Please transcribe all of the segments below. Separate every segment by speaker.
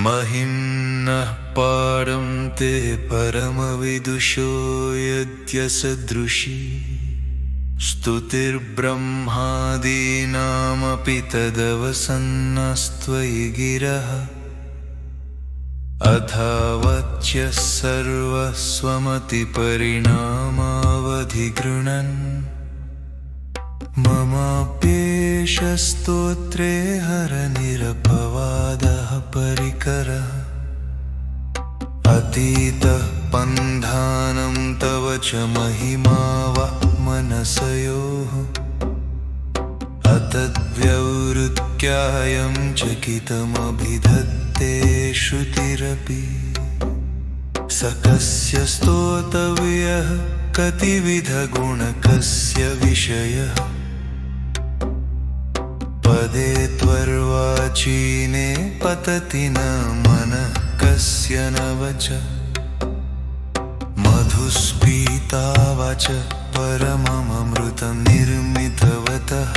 Speaker 1: महिम्नः पारं ते परमविदुषो यद्यसदृशी स्तुतिर्ब्रह्मादीनामपि तदवसन्नस्त्वयि गिरः अथावच्यः सर्वस्वमतिपरिणामावधिगृणन् ममाप्येष स्तोत्रे हरनिरपवादः परिकरः अतीतः पन्धानं तव च महिमा वा मनसयोः अतद्व्यवृत्यायं चकितमभिधत्ते श्रुतिरपि स कस्य स्तोतव्यः कतिविधगुणकस्य विषयः पदे त्वर्वाचीने पतति न मनः कस्य न वच मधुस्पीता वाच परममृतं निर्मितवतः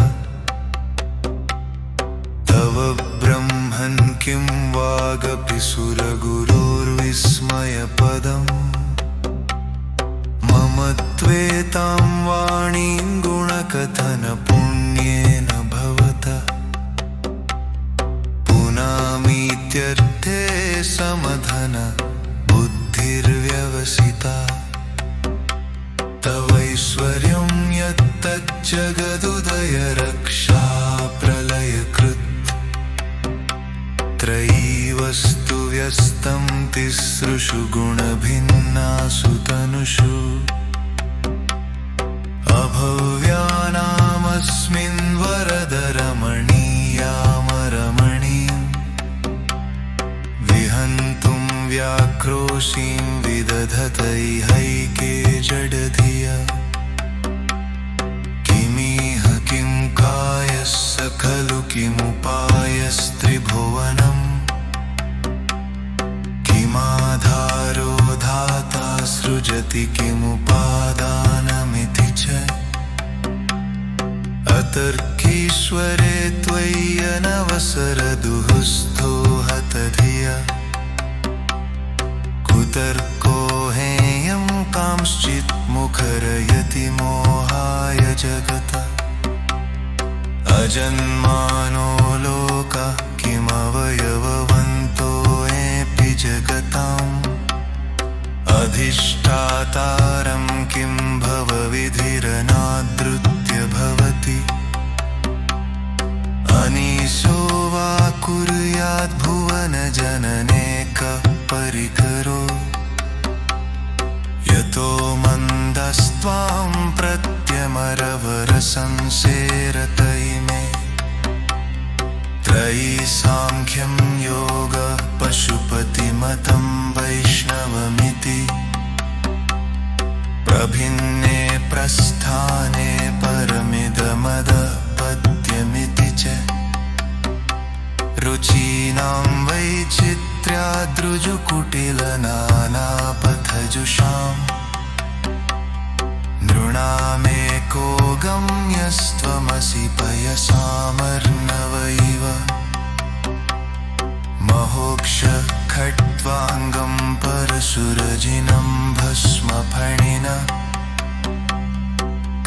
Speaker 1: तव ब्रह्मन् किं वागपि सुरगुरोर्विस्मयपदम् मम त्वेतां वाणीं गुणकथनपुण्येन भवतः पुनामीत्यर्थे समधन बुद्धिर्व्यवसिता तवैश्वर्यं यत्तज्जगदुदय रक्षा प्रलयकृत् त्रयीवस्तु व्यस्तं तिसृषु गुणभिन्नासु तनुषु अभव्यानामस्मिन् वरदरमणीयामरमणीं विहन्तुं व्याक्रोशीं विदधतैहैके जडधिया किमिह किं कायस्य खलु किमुपायस्त्रिभुवनम् किमाधारो धाता सृजति किमुपादानमिति च अतर्कीश्वरे त्वय्यनवसरदुःस्थो हतधिया कुतर्को हेयं कांश्चित् मुखरयति मोहाय जगता अजन्मानो लोकः किमवयववन्तोऽपि जगताम् अधिष्ठातारं किं भवविधिरनादृत्य भवति अनीशो वा कुर्याद्भुवनजनने कः परिकरो यतो मन्दस्त्वां प्रत्यमरवरसंसेरतैमे त्रयी सांख्यं योगः पशुपतिमतं वैष्णवमिति प्रभिन्ने प्रस्थाने परमिदमदः पद्यमिति च रुचीनां वैचित्र्याद्रुजुकुटिलनानापथजुषाम् नृणामेको गम्यस्त्वमसि पयसामर्णवैव महोक्षः खट्वाङ्गं परशुरजिनं भस्मफणिना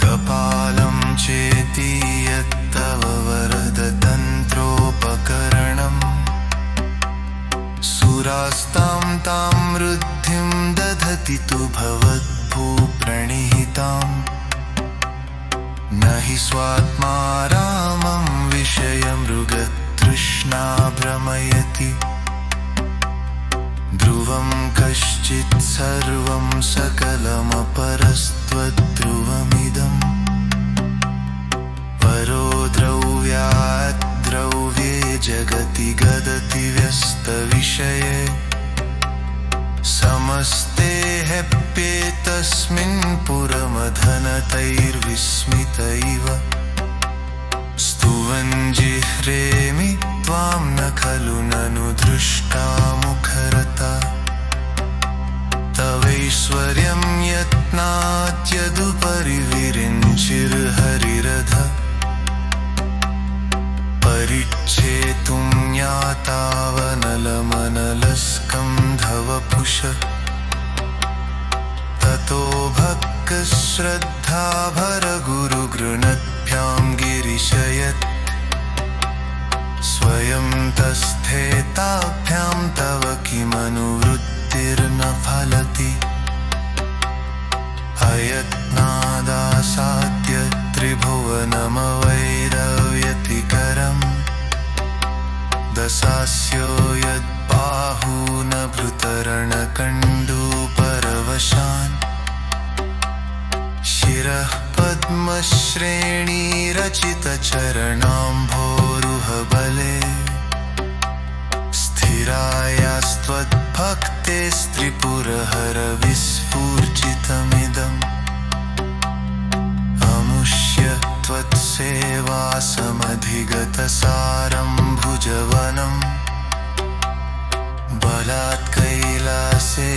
Speaker 1: कपालं चेति यत्तव वरदतन्त्रोपकरणम् सुरास्तां तां वृद्धिं दधति तु भवद्भूप्रणिहिताम् न हि स्वात्मा रामं विषयमृगतृष्णा भ्रमयति ध्रुवं कश्चित् सर्वं सकलमपरस्त्वद्ध्रुवमिदम् परो द्रव्यात् द्रव्ये जगति गदति व्यस्तविषये समस्ते ह्यप्येतस्मिन् पुरमधनतैर्विस्मितैव स्तुवन् जिह्रेमि त्वां न खलु ननु दृष्टा मुखरता तवैश्वर्यं यत्नात्यदुपरि विरिञ्चिर्हरिरध परिच्छेतुं ज्ञातावनलमनल ततो भक्तश्रद्धाभरगुरुगृणद्भ्यां गिरिशयत् स्वयं तस्थेताभ्यां तव किमनुवृत्तिर्न फलति अयत्नादासाद्य त्रिभुवनमवैरव्यतिकरम् दशास्यो यद्बाहूनभृतरणकण्डूपरवशान् शिरः पद्मश्रेणीरचितचरणाम्भोरुहबले स्थिरायास्त्वद्भक्तेस्त्रिपुरहरविस्फूर्जितमिदम् अमुष्य त्वत्सेवासमधिगतसारं भुजवनम् बलात् कैलासे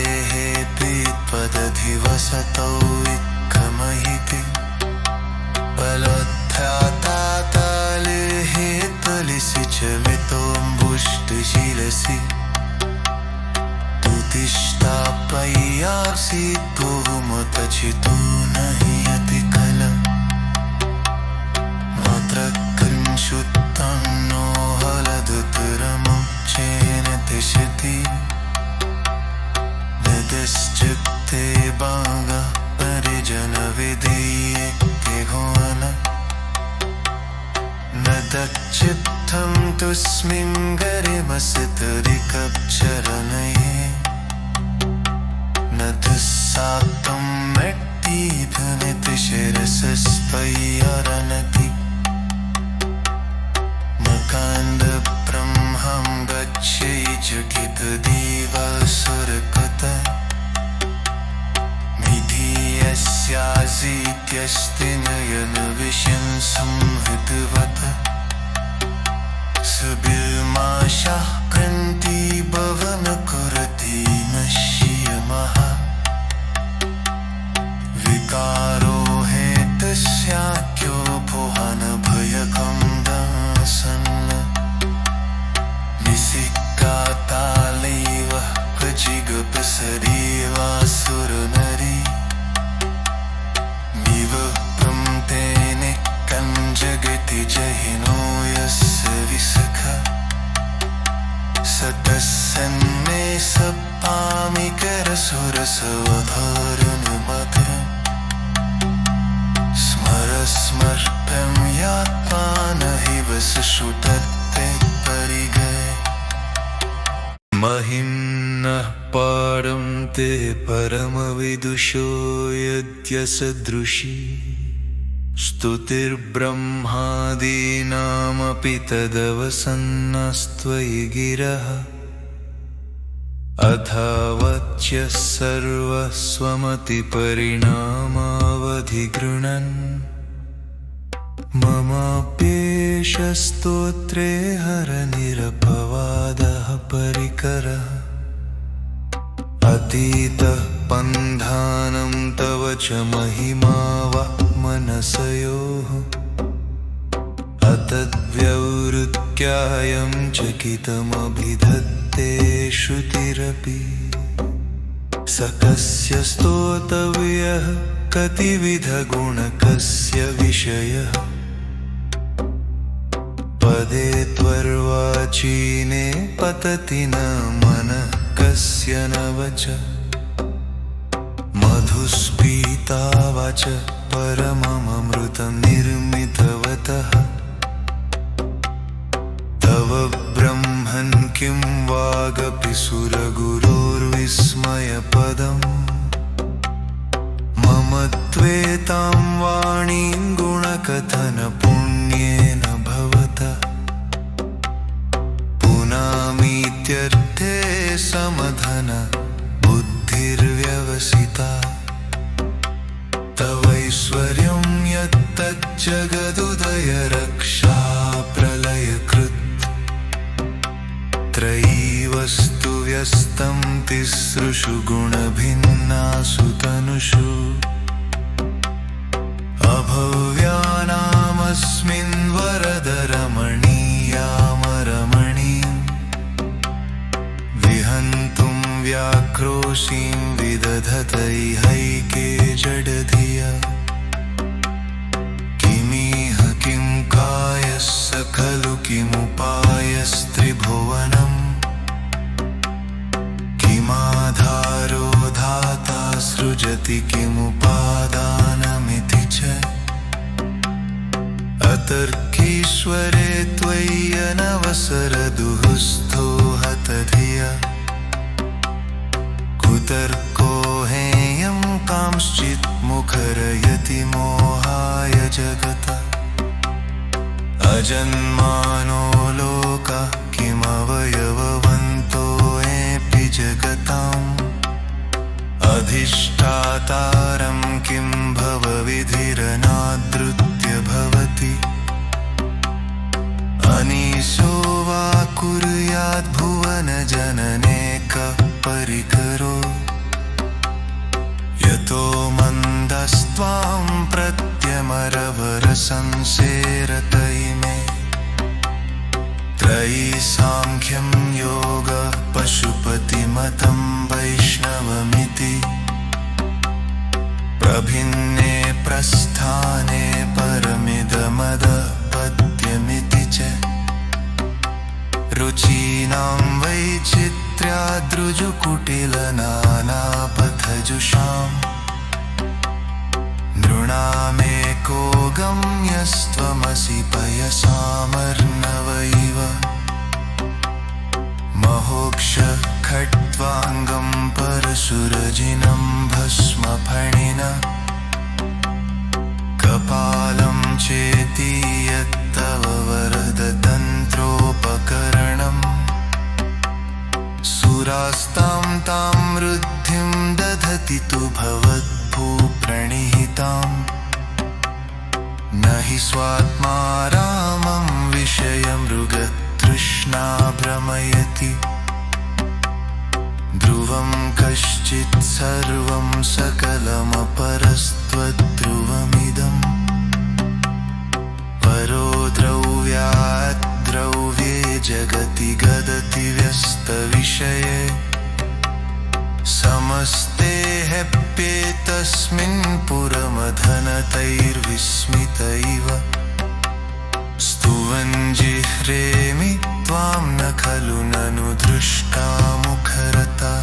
Speaker 1: प्रीत्पदधिवसतौ इत्थमहिति बलोत्थ्यातातालिर्हि त्वलिसि च वितोऽम्बुष्टशिलसि तुतिष्ठाप्पय्यासि बहुमतचितो न हि यतिकलम् मात्रकृञ्शुत्तं नो हलदुतरमुच्चेन तिष्ठति निदिश्चित्ते बागा परिजनविधीये घोन न दच्चित्तं तुस्मिं गरिमसितरिकप्चरणये न दुस्साक्तं मेट्टीभ्यनितिशिरसस्त्वय्यरनति मकान्दब्रह्मं गच्छै चकितदिवासुरकृत मिथीयस्यासीत्यस्ति नयनविषं संहृतवत् सुबिल्माशाः क्रन्तिभवनकुरति नश्यमः विकारो हेतस्याख्यो भुवनभयकं दासन् निसिक्कातालैव क्वचिगपसरीवासुरनरी विवप्रं तेने कञ्जगति जहिनो यस्य विसख सतस्सन्मे सपामिकरसुरसवधारणमधुरम् स्मरस्मर्प्यं यात्मानहि वसुषुतत्ते परिगये महिम्नः पारं ते परमविदुषो यद्यसदृशी स्तुतिर्ब्रह्मादीनामपि तदवसन्नस्त्वयि गिरः अथावच्य सर्वस्वमतिपरिणामावधिगृणन् ममाप्येष स्तोत्रे हरनिरपवादः परिकरः अतीतः पन्धानं तव च महिमा वा मनसयोः अतद्व्यवृत्यायं चकितमभिधत्ते श्रुतिरपि सकस्य स्तोतव्यः कतिविधगुणकस्य विषयः पदे त्वर्वाचीने पतति न मनः कस्य न वच मधुस्पीता वाच परममृतं निर्मितवतः तव ब्रह्मन् किं वागपि सुरगुरोर्विस्मयपदम् मम त्वेतां वाणीं गुणकथनपुण्येन भवतः पुनामीत्यर्थे समधन बुद्धिर्व्यवसिता तवैश्वर्यं यत्तज्जगदुदय रक्षा प्रलयकृत् त्रयीवस्तु व्यस्तं तिसृषु गुणभिन्नासु तनुषु अभव्यानामस्मिन् वरदरमणीयामरमणीं विहन्तुं व्याक्रोशीं विदधतैहैके जडधिया किमिह किं कायस्य खलु किमुपायस्त्रिभुवनम् किमाधारो धाता सृजति किमुपादानमिति च अतर्कीश्वरे त्वय्यनवसरदुःस्थो हतधिया कुतर्को हेयं कांश्चित् मुखरयति मोहाय जगत अजन्मानो लोका किमवयववन्तोऽपि जगताम् अधिष्ठातारं किं भवविधिरनादृत्य भवति अनीशो वा कुर्याद्भुवनजनने कः परिकरो यतो मन्दस्त्वां प्रत्यमरवरसंसेरतैमे त्रयी सांख्यं योगः पशुपतिमतं वैष्णवमिति प्रभिन्ने प्रस्थाने परमिदमदपद्यमिति च रुचीनां वैचित्र्याद्रुजुकुटिलनानापथजुषाम् नृणामेको गम्यस्त्वमसि पयसामर्णवैव महोक्ष खट्वाङ्गं परशुरजिनं भस्मफणिन कपालं चेति यत्तव वरदतन्त्रोपकरणम् सुरास्तां तां वृद्धिं दधति तु भवद्भूप्रणिहिताम् न हि स्वात्मा रामं विषयमृगतृष्णा भ्रमयति ध्रुवं कश्चित् सर्वं सकलमपरस्त्वद्ध्रुवमिदम् परो द्रव्यात् द्रव्ये जगति गदति व्यस्तविषये समस्ते ह्यप्येतस्मिन् पुरमधनतैर्विस्मित इव स्तुवन् जिह्रेमि त्वां न खलु ननु दृष्टा मुखरता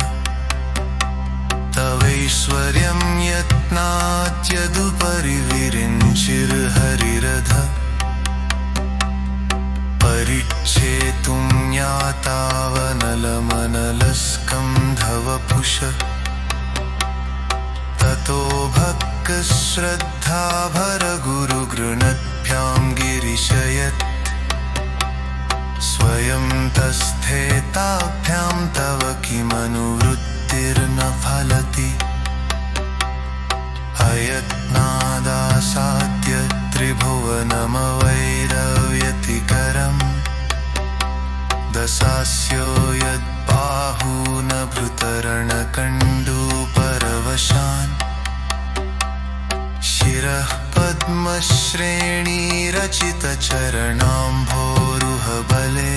Speaker 1: तवैश्वर्यं यत्नात्यदुपरि विरिञ्चिर्हरिरध परिच्छेतुं ज्ञातावनलमनलस्कन्धवपुष ततो भक्तश्रद्धाभरगुरुगृणद्भ्यां गिरिशयत् स्वयं तस्थेताभ्यां तव किमनुवृत्तिर्न फलति अयत्नादासाद्य त्रिभुवनमवैरव्यतिकरम् दशास्यो यद्बाहूनभृतरणकण्डूपरवशान् शिरः पद्मश्रेणीरचितचरणाम्भोरुहबले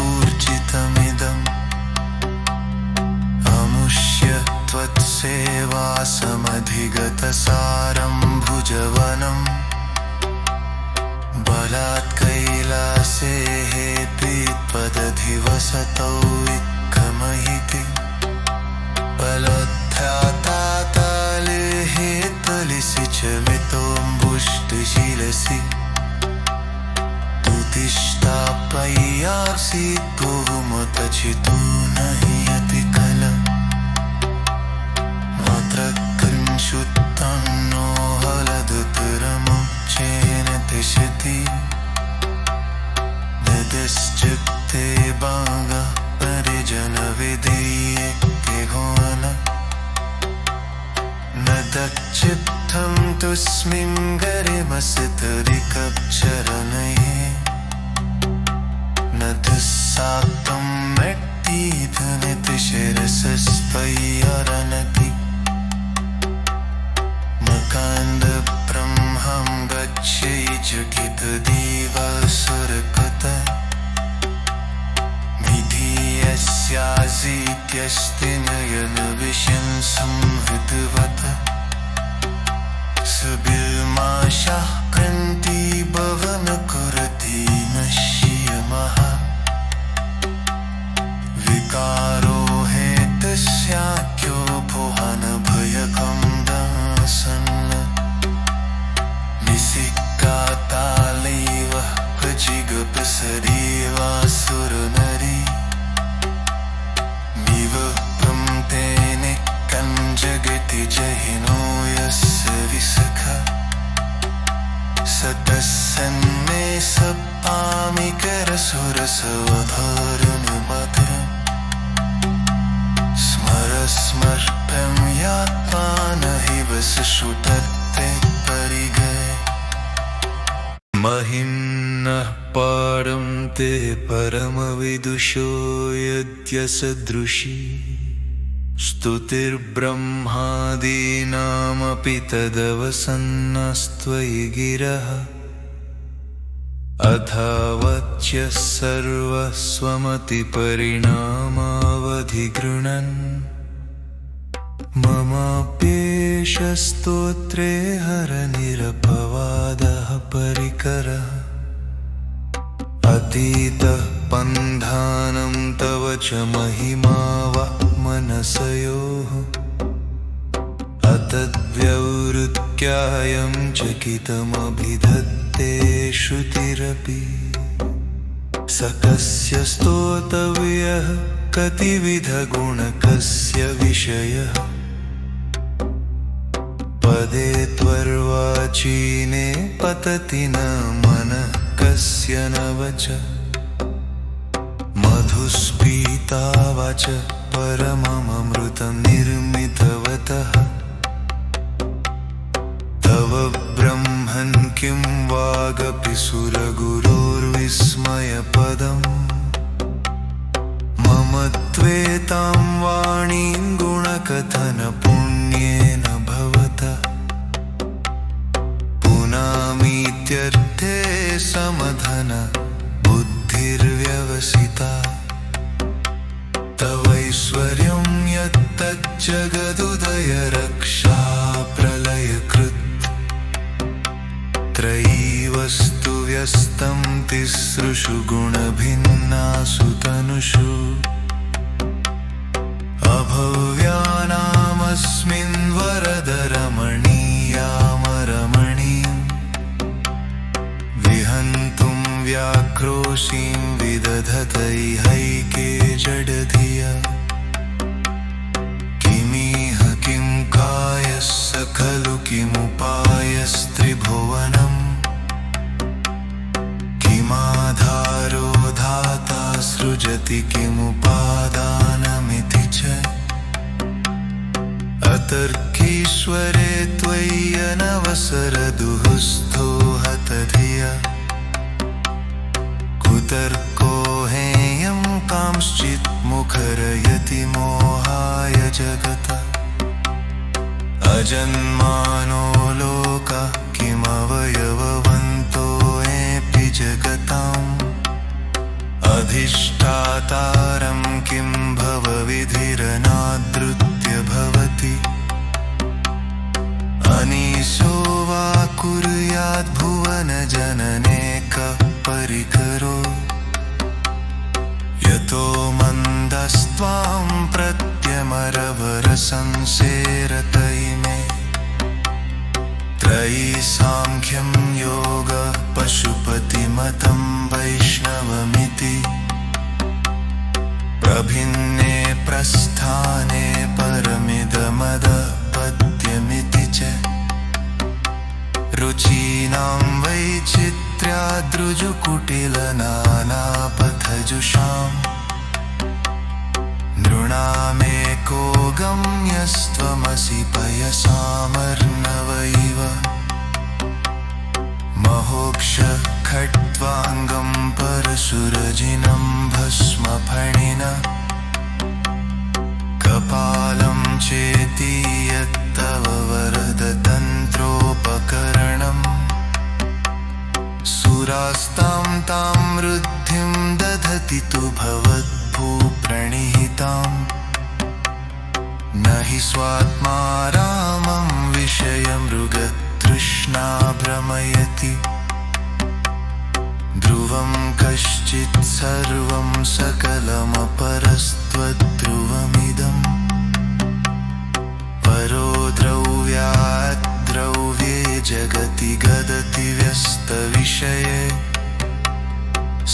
Speaker 1: स्थिरायास्त्वद्भक्तेस्त्रिपुरहरविस्फूर्जितमिदम् अमुष्य त्वत्सेवासमधिगतसारं भुजवनम् बलात् कैलासे त्वदधिवसतौ इत्थमहिति बलोत्थ्याताताले हेतलिसि च वितोऽम्बुष्टशिलसि तुतिष्ठाप्यय्यासि बहुमतचितो न हि यति खल मात्रकृञ्चुत्तं नो हलदुतरमुच्चेन तिष्ठति यदश्चित्ते बागा परिजनविधीये घोन न दच्चित्तं तुस्मिं गरिमसितरिकचरणये न दुस्साक्तं मेट्टिधनितिशिरसस्त्वय्यरनति मकान्दब्रह्मं गच्छै जकितदिवस सुरसवधारणमधुरम् स्मरस्मर्प्यं यात्मा नहि वसुषुतत्ते परिगए महिम्नः पारं ते परमविदुषो यद्यसदृशी स्तुतिर्ब्रह्मादीनामपि तदवसन्नस्त्वयि गिरः अथावच्यः सर्वस्वमतिपरिणामावधिगृह्णन् ममाप्येष स्तोत्रे हरनिरपवादः परिकरः अतीतः पन्धानं तव च महिमा वा मनसयोः अतद्व्यवृत्यायं चकितमभिधत्ते श्रुतिरपि स कस्य स्तोतव्यः कतिविधगुणकस्य विषयः पदे त्वर्वाचीने पतति न मनः कस्य न वच मधुस्पीता वाच परममृतं निर्मितवतः तव ब्रह्मन् किं वागपि सुरगुरोर्विस्मयपदम् मम त्वेतां वाणीं गुणकथनपुण्येन भवतः पुनामीत्यर्थे समधन बुद्धिर्व्यवसिता तवैश्वर्यं यत्तज्जगदुदय रक्षा प्रलयकृत् त्रयी वस्तु व्यस्तं तिसृषु गुणभिन्नासु तनुषु अभव्यानामस्मिन् वरदरमणीयामरमणीं विहन्तुं व्याक्रोशीं विदधतैहैके जडधिया किमिह किं कायस्य खलु किमुपायस्त्रिभुवनम् किमाधारो धाता सृजति किमुपादानमिति च अतर्कीश्वरे त्वय्यनवसरदुःस्थो हतधिया कुतर्को हेयं कांश्चित् मुखरयति मोहाय जगता अजन्मानो लोका किमवयववन्तोऽपि जगताम् अधिष्ठातारं किं भवविधिरनादृत्य भवति अनीशो वा कुर्याद्भुवनजननेकः परिकरो यतो मन्दस्त्वां प्रत्यमरभरसंसेरतैमे त्रयी सांख्यं योगः पशुपतिमतं वैष्णवमिति प्रभिन्ने प्रस्थाने परमिदमदपद्यमिति च रुचीनां वैचित्र्याद्रुजुकुटिलनानापथजुषाम् नृणामेको गम्यस्त्वमसि पयसामर्णव इव महोक्ष खट्वाङ्गं परशुरजिनं भस्मफणिन कपालं चेति यत्तव वरदतन्त्रोपकरणम् सुरास्तां तां वृद्धिं दधति तु भवद्भूप्रणिहिताम् न हि स्वात्मा रामं विषयमृगतृष्णा भ्रमयति ध्रुवं कश्चित् सर्वं सकलमपरस्त्वद्ध्रुवमिदम् परो द्रव्यात् द्रव्ये जगति गदति व्यस्तविषये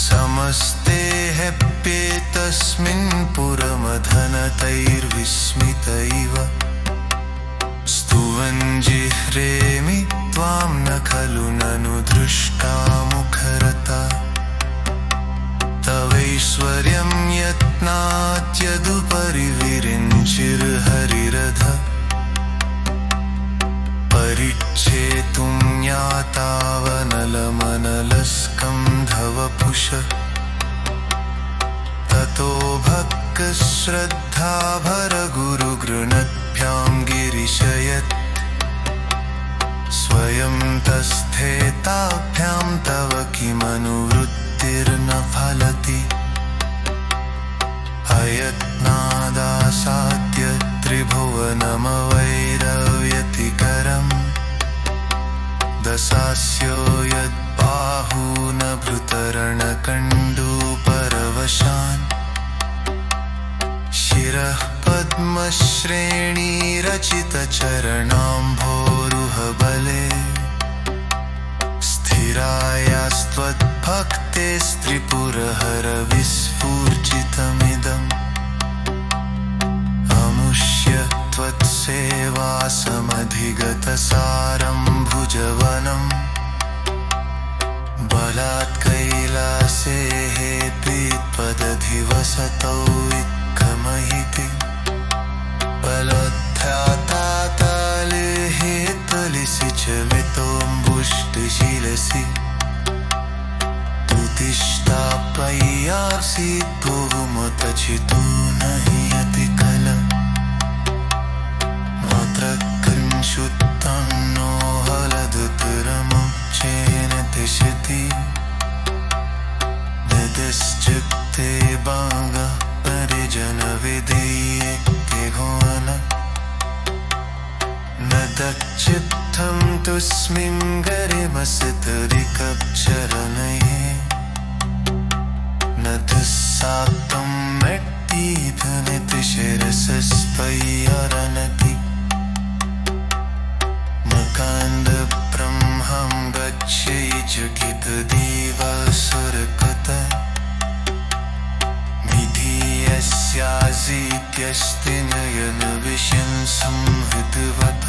Speaker 1: समस्ते ह्यप्येतस्मिन् पुरमधनतैर्विस्मित इव स्तुवन् जिह्रेमि त्वां न खलु ननु दृष्टा मुखरता परिविरिञ्चिर्हरिरध परिच्छेतुं ज्ञातावनलमनलस्कन्धवपुष ततो भक्तश्रद्धाभरगुरुगृणद्भ्यां गिरिशयत् स्वयं तस्थेताभ्यां तव किमनुवृत्तिर्न फलति अयत्नादासाद्य त्रिभुवनमवैरव्यतिकरम् दशास्यो यद्बाहूनभृतरणकण्डूपरवशान् शिरः पद्मश्रेणीरचितचरणाम्भोरुहबले स्थिरायास्त्वद्भक्तेस्त्रिपुरहरविस्फूर्जितमिदम् अमुष्य त्वत्सेवासमधिगतसारं भुजवनम् बलात् कैलासे पीत्पदधिवसतौ इत्थमहिति बलोत्थ्याताताले हेतलिसि च वितोऽम्बुष्टशिलसि तुतिष्ठाप्यय्यासि बहुमतचितो नहि यतिकल मात्रकृञ्चुत्तं नो हलदुतरमुच्चेन तिष्ठति दिदिश्चित्ते बागा परिजनविधीये घोन न दच्चित्तं तुस्मिं गरिमसितरिकप्चरणये न दुस्साक्तं मेट्टीधनितिशिरसस्त्वय्यरनति मकान्दब्रह्मं गच्छै चकितदेवासुरकृत विधीयस्यासीत्यस्ति नयनविषं संहृतवत्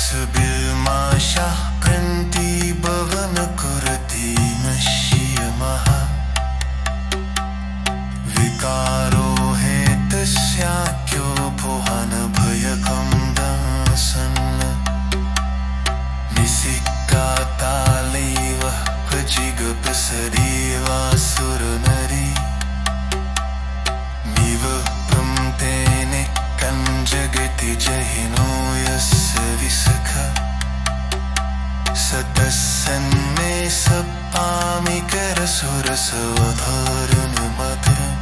Speaker 1: सुबिल्माशाः क्रन्तिभवनकुरति नश्यमः विकारो हेतस्याख्यो भुवनभयकं दासन् निसिक्कातालैव जिगपसरीवासुरनरी विवप्रं तेने कञ्जगति जहिनो यस्य विसख सतस्सन्मे सपामिकरसुरसवधारणमधुरम्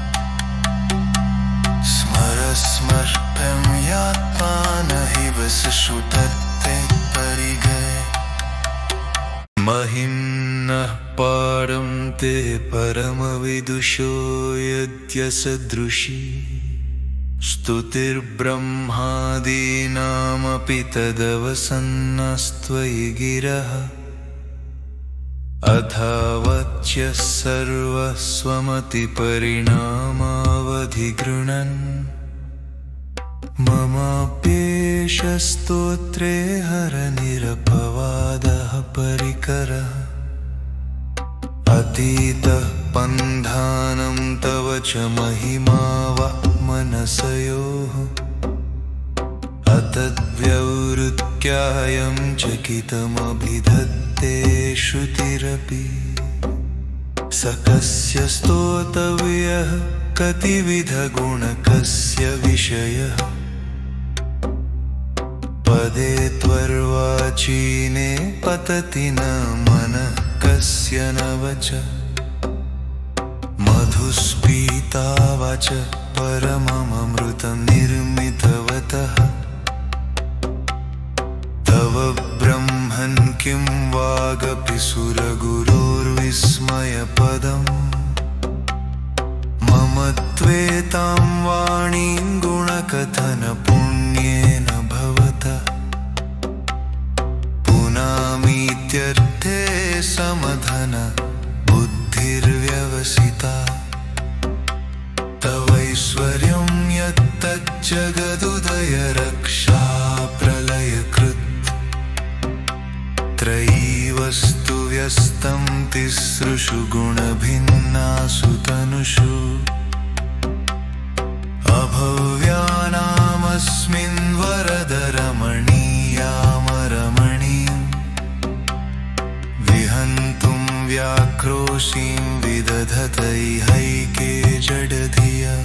Speaker 1: स्मर स्मर्प्यं यात्मानहि वसुषुतत्ते परिगये महिम्नः पारं ते परमविदुषो यद्यसदृशी स्तुतिर्ब्रह्मादीनामपि तदवसन्नस्त्वयि गिरः अथावच्य सर्वस्वमतिपरिणामावधिगृणन् ममाप्येष स्तोत्रे हरनिरपवादः परिकरः अतीतः पन्धानं तव च महिमा वा मनसयोः अतद्व्यवृत्यायं चकितमभिधत्ते श्रुतिरपि स कस्य स्तोतव्यः कतिविधगुणकस्य विषयः पदे त्वर्वाचीने पतति न मनः कस्य न वच मधुस्पीता वच परममृतं निर्मितवतः तव ब्रह्मन् किं वागपि सुरगुरोर्विस्मयपदम् मम त्वेतां वाणीं गुणकथनपुण्येन भवतः पुनामीत्यर्थे समधन बुद्धिर्व्यवसिता तवैश्वर्यं यत्तज्जगदुदय रक्षा प्रलयकृत् त्रयीवस्तु व्यस्तं तिसृषु गुणभिन्नासु तनुषु व्याक्रोशीं विदधतैहैके जडधिया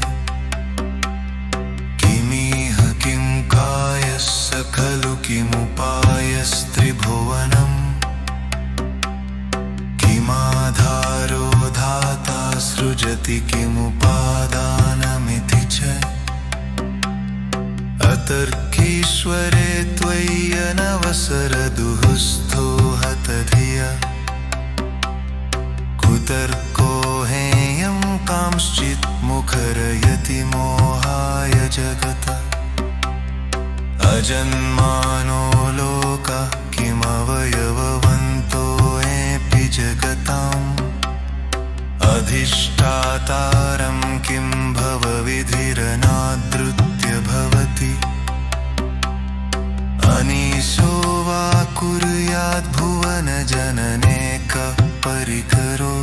Speaker 1: किमिह किं कायस्य खलु किमुपायस्त्रिभुवनम् किमाधारो धाता सृजति किमुपादानमिति च अतर्कीश्वरे त्वय्यनवसरदुःस्थो हतधिया कुतर्को हेयं कांश्चित् मुखरयति मोहाय जगत अजन्मानो लोका किमवयववन्तोऽपि जगताम् अधिष्ठातारं किं भवविधिरनादृत्य भवति अनीशो वा कुर्याद्भुवनजनने कः परिकरो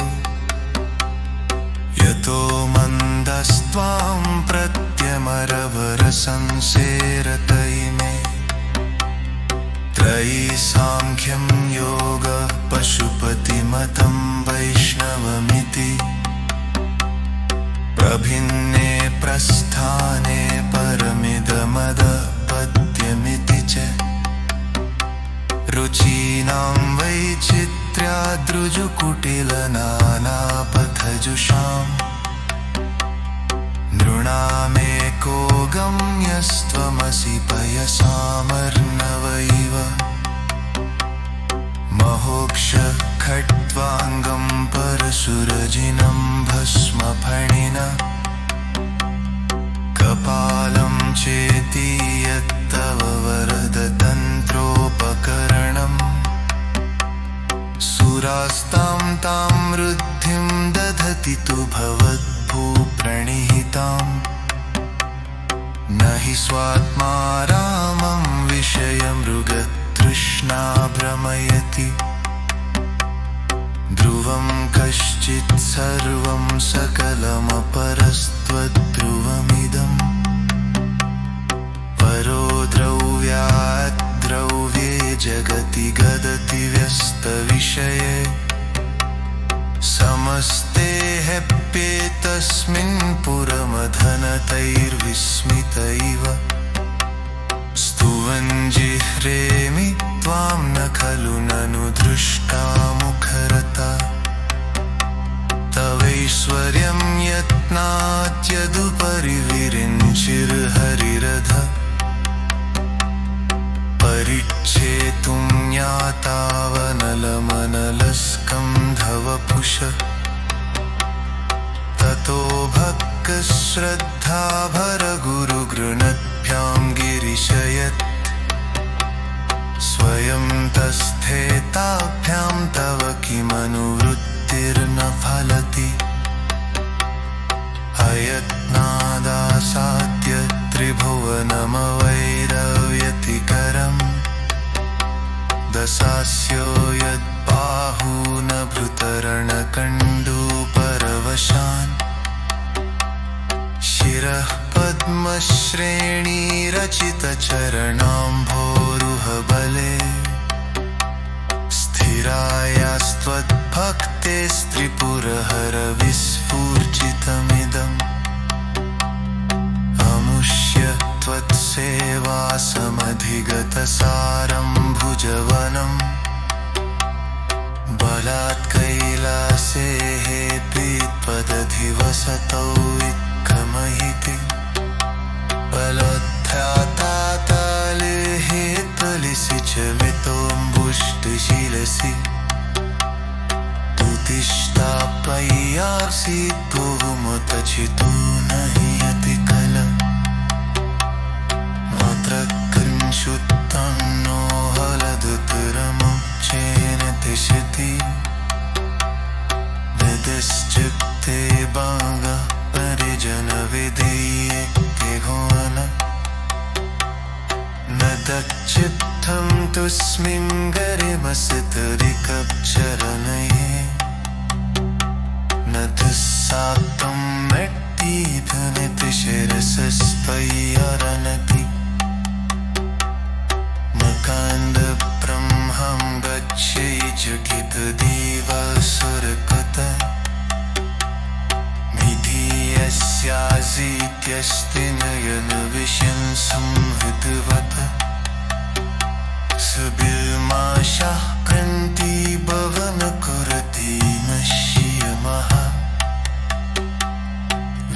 Speaker 1: यतो मन्दस्त्वां प्रत्यमरवरसंसेरत इमे त्रयी सांख्यं योगः पशुपतिमतं वैष्णवमिति प्रभिन्ने प्रस्थाने परमिदमदपद्यमिति च रुचीनां वैचित्र्याद्रुजुकुटिलनानापथजुषाम् नृणामेको गम्यस्त्वमसि पयसामर्णवैव महोक्ष खट्वाङ्गं परशुरजिनं भस्मफणिना कपालं चेति यत्तव वरदतन्त्रोपकरणम् सुरास्तां तां वृद्धिं दधति तु भवद्भूप्रणिहिताम् न हि स्वात्मा रामं विषयमृगतृष्णा भ्रमयति ध्रुवं कश्चित् सर्वं सकलमपरस्त्वद्ध्रुवमिदम् परो द्रव्यात् द्रव्ये जगति गदति व्यस्तविषये समस्ते ह्यप्येतस्मिन् पुरमधनतैर्विस्मित इव स्तुवन् जिह्रेमि त्वां न खलु ननु दृष्टा मुखरता तवैश्वर्यं यत्नात्यदुपरि विरिञ्चिर्हरिरध परिच्छेतुं ज्ञातावनलमनलस्कन्धवपुष ततो भक्तश्रद्धाभरगुरुगृणद्भ्यां गिरिशयत् स्वयं तस्थेताभ्यां तव किमनुवृत्तिर्न फलति अयत्नादासाद्य त्रिभुवनमवैरव्यतिकरम् दशास्यो यद्बाहूनभृतरणकण्डूपरवशान् शिरः पद्मश्रेणीरचितचरणाम्भोरुहबले स्थिरायास्त्वद्भक्तेस्त्रिपुरहरविस्फूर्जितमिदम् अमुष्य त्वत्सेवासमधिगतसारं भुजवनम् बलात् कैलासे पीत्पदधिवसतौ इत्थमहिति बलोत्थ्याताताले त्वलिसि च वितोऽम्बुष्टशिलसि तुतिष्ठाप्यय्यासि बहुमुतचितो न हि यति कल मात्रकृञ्चुत्तं नो हलदुतरमुच्चेन तिष्ठति विदश्चित्ते बाङ्गः परिजनविधीये घोन न दच्चित्तं तुस्मिं गरिमसितरिकचरणये न दुस्साक्तं मेट्टिधनितिशिरसस्त्वय्यरनति मकान्दब्रह्मं गच्छै जगितदिवस यस्तिनयन विषं संहृतवत सबिल्माशाः क्रन्तिभवन कुरति नश्यमः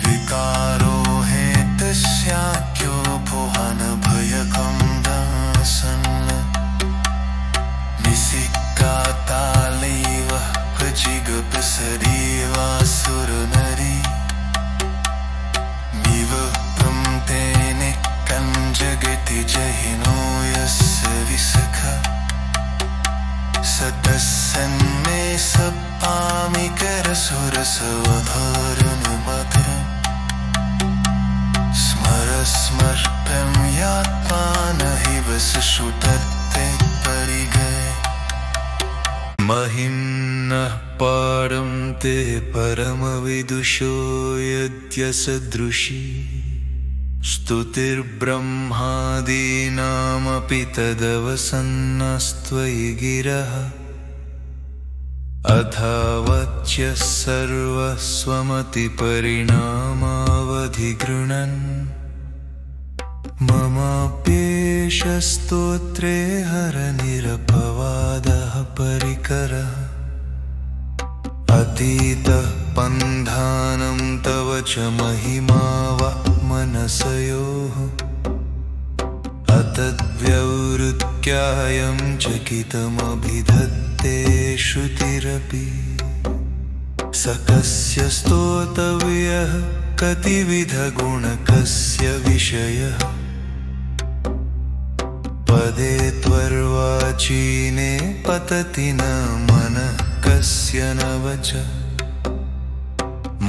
Speaker 1: विकारो हेतस्याख्यो भुवन भयकं दासन् निसिक्कातालैव प्रजिगपसरीवासुरनरी विवप्रं तेने कञ्जगति जहिनो यस्य विसख सतस्सन्मे सपामिकरसुरसवधारणमधुरम् स्मरस्मर्प्यं यात्मानहि वसुषुतत्ते परिगये महिम्नः पारं ते परमविदुषो यद्यसदृशी स्तुतिर्ब्रह्मादीनामपि तदवसन्नस्त्वयि गिरः अथावच्यः सर्वस्वमतिपरिणामावधिगृणन् ममाप्येष स्तोत्रे हरनिरपवादः परिकरः अतीतः पन्धानं तव च महिमा वा मनसयोः अतद्व्यवृत्यायं चकितमभिधत्ते श्रुतिरपि स कस्य स्तोतव्यः कतिविधगुणकस्य विषयः पदे त्वर्वाचीने पतति न मनः कस्य न वच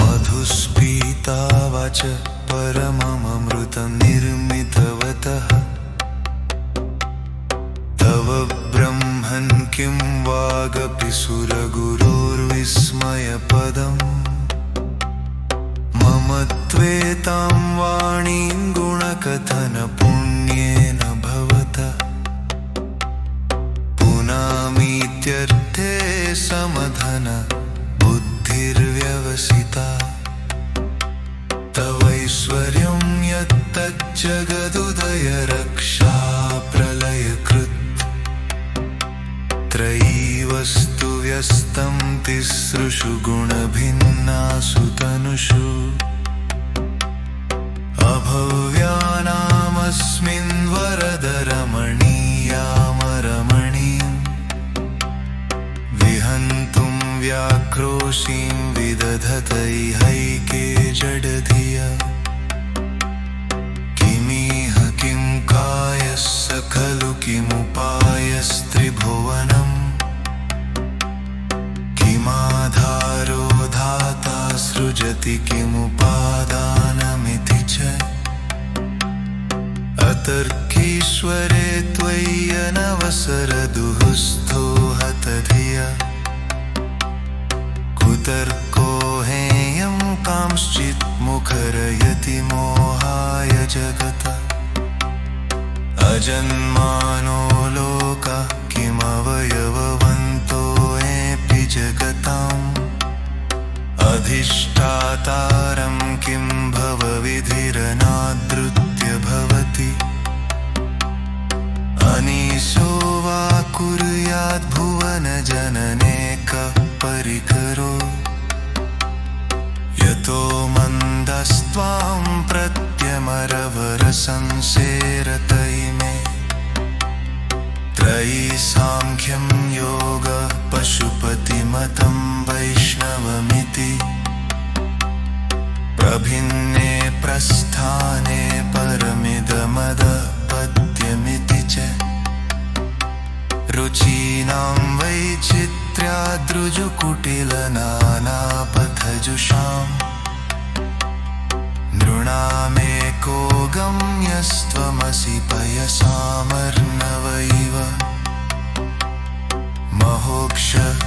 Speaker 1: मधुस्पीता वाच परममृतं निर्मितवतः तव ब्रह्मन् किं वागपि सुरगुरोर्विस्मयपदम् मम त्वेतां वाणीं गुणकथनपुण्येन भवतः पुनामीत्यर्थे समधन बुद्धिर्व्यवसिता तवैश्वर्यं यत्तज्जगदुदय रक्षा प्रलयकृत् त्रयीवस्तु व्यस्तं तिसृषु गुणभिन्नासु तनुषु अभव्यानामस्मिन् वरदरमणीयामरमणीं विहन्तुं व्याक्रोशीं विदधतैहैके जडधिया किमिह किं कायस्य खलु किमुपायस्त्रिभुवनम् किमाधारो धाता सृजति किमुपादानमिति च अतर्कीश्वरे त्वय्यनवसरदुःस्थो हतधिया कुतर्को हेयं कांश्चित् मुखरयति मोहाय जगता अजन्मानो लोका किमवयववन्तोऽपि जगताम् अधिष्ठातारं किं भवविधिरनादृत्य भवति अनीशो वा कुर्याद्भुवनजनने कः परिकरो यतो मन्दस्त्वां प्रत्यमरवरसंसेरतैमे त्रयी सांख्यं योगः पशुपतिमतं वैष्णवमिति प्रभिन्ने प्रस्थाने परमिदमदपद्यमिति च रुचीनां वैचित्र्याद्रुजुकुटिलनानापथजुषाम् नृणामेको गम्यस्त्वमसि पयसामर्णवैव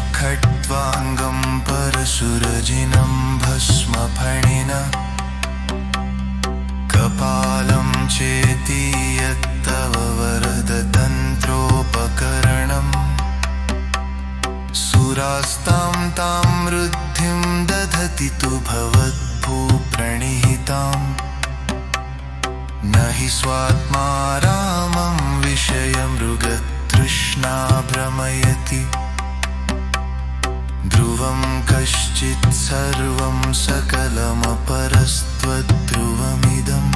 Speaker 1: महोक्षखट्वाङ्गं परशुरजिनं भस्मफणिना कपालं चेति यत्तव वरदतन्त्रोपकरणम् सुरास्तां तां वृद्धिं दधति तु भवद्भूप्रणिहिताम् हि स्वात्मा रामं विषयमृगतृष्णा भ्रमयति ध्रुवं कश्चित् सर्वं सकलमपरस्त्वद्ध्रुवमिदम्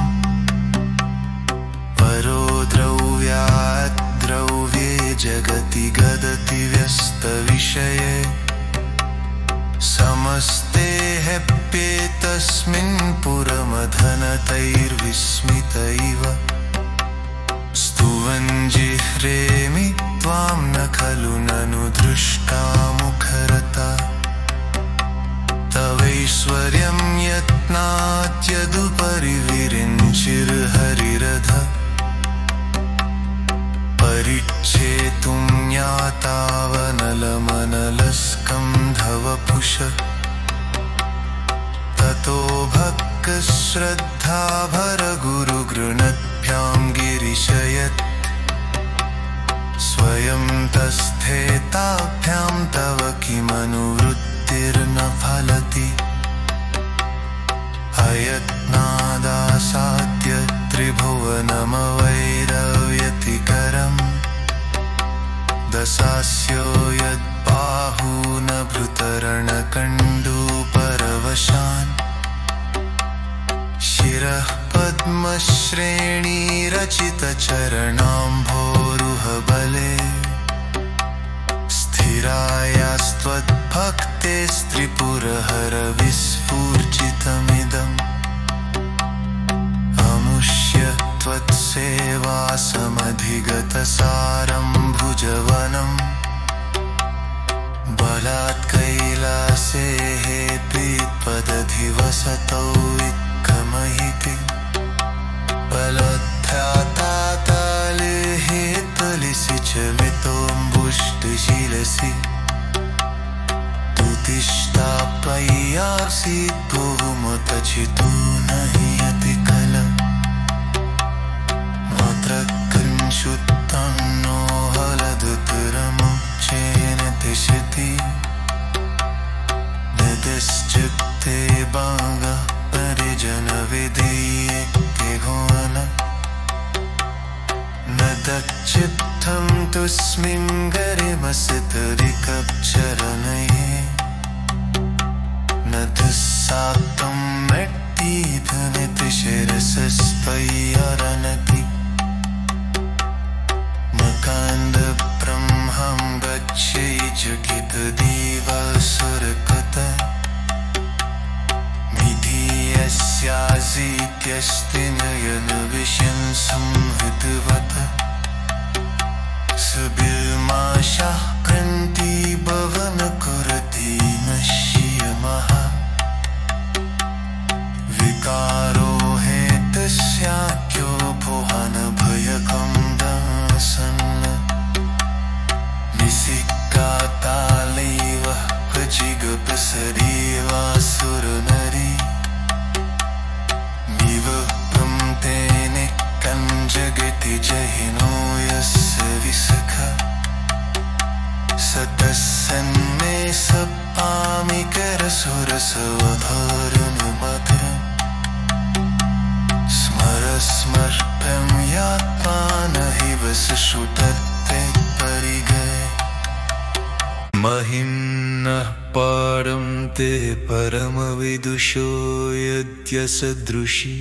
Speaker 1: परो द्रव्यात् द्रव्ये जगति गदति व्यस्तविषये समस्ते ह्यप्येतस्मिन् पुरमधनतैर्विस्मित इव स्तुवन् जिह्रेमि त्वां न खलु ननु दृष्टा मुखरता तवैश्वर्यं यत्नात्यदुपरि विरिञ्चिर्हरिरध परिच्छेतुं ज्ञातावनलमनलस्कन्धवपुष ततो भक्तश्रद्धाभरगुरुगृणद्भ्यां गिरिशयत् स्वयं तस्थेताभ्यां तव किमनुवृत्तिर्न फलति अयत्नादासाद्य त्रिभुवनमवैरव्यतिकरम् दशास्यो यद्बाहूनभृतरणकण्डूपरवशान् शिरः पद्मश्रेणीरचितचरणाम्भोरुहबले स्थिरायास्त्वद्भक्तेस्त्रिपुरहरविस्फूर्जितमिदम् अमुष्य त्वत्सेवासमधिगतसारं भुजवनम् बलात् कैलासे हेत्विपदधिवसतौ इत्थमहिति बलध्याताताले हेतलिसि च वितोऽम्बुष्टशिलसि तुतिष्ठाप्यय्यासि बहुमतचितो न हि यतिकल मात्रकञ्चुत्तं नो हलदुतरमुच्चेन तिष्ठति निदिश्चित्ते बागा परिजनविधीये घोन न दच्चित्तं तुस्मिन् गरिमसितरिकप्चरणये न दुस्साक्तं मेट्टीधनितिशिरसस्त्वय्यरनति मकान्दब्रह्मं गच्छै चकितदेवासुरकृत विधीयस्यासीत्यस्ति नयनविषयं संहृतवत् सुबिल्माशाः क्रन्तिभवनकुरति नश्यमः विकारो हेतस्याख्यो भुवनभयकं दासन् निसिक्कातालैव जिगपसरीवासुरनरी विवहं तेने कञ्जगति जहिनो यस्य विसख सतस्सन्मे सपामिकरसुरसवधारणमधुरम् स्मरस्मर्प्यं यात्मान हि वसुषुतत्ते परिगये महिम्नः पारं ते परमविदुषो यद्यसदृशी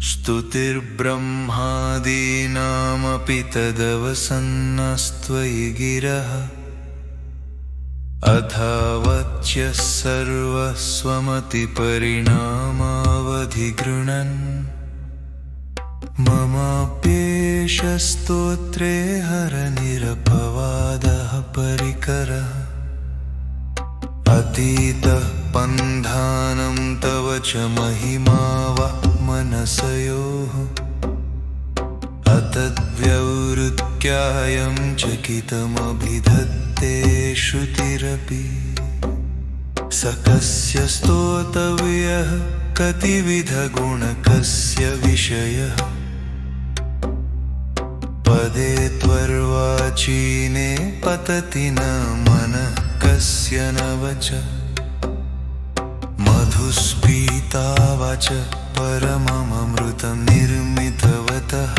Speaker 1: स्तुतिर्ब्रह्मादीनामपि तदवसन्नस्त्वयि गिरः अथावच्य सर्वस्वमतिपरिणामावधिगृणन् ममाप्येष स्तोत्रे हरनिरपवादः परिकरः अतीतः पन्धानं तव च महिमा वा मनसयोः अतद्व्यवृत्यायं चकितमभिधत्ते श्रुतिरपि स कस्य स्तोतव्यः कतिविधगुणकस्य विषयः पदे त्वर्वाचीने पतति न मनः कस्य न वच मधुस्पीता वाच परममृतं निर्मितवतः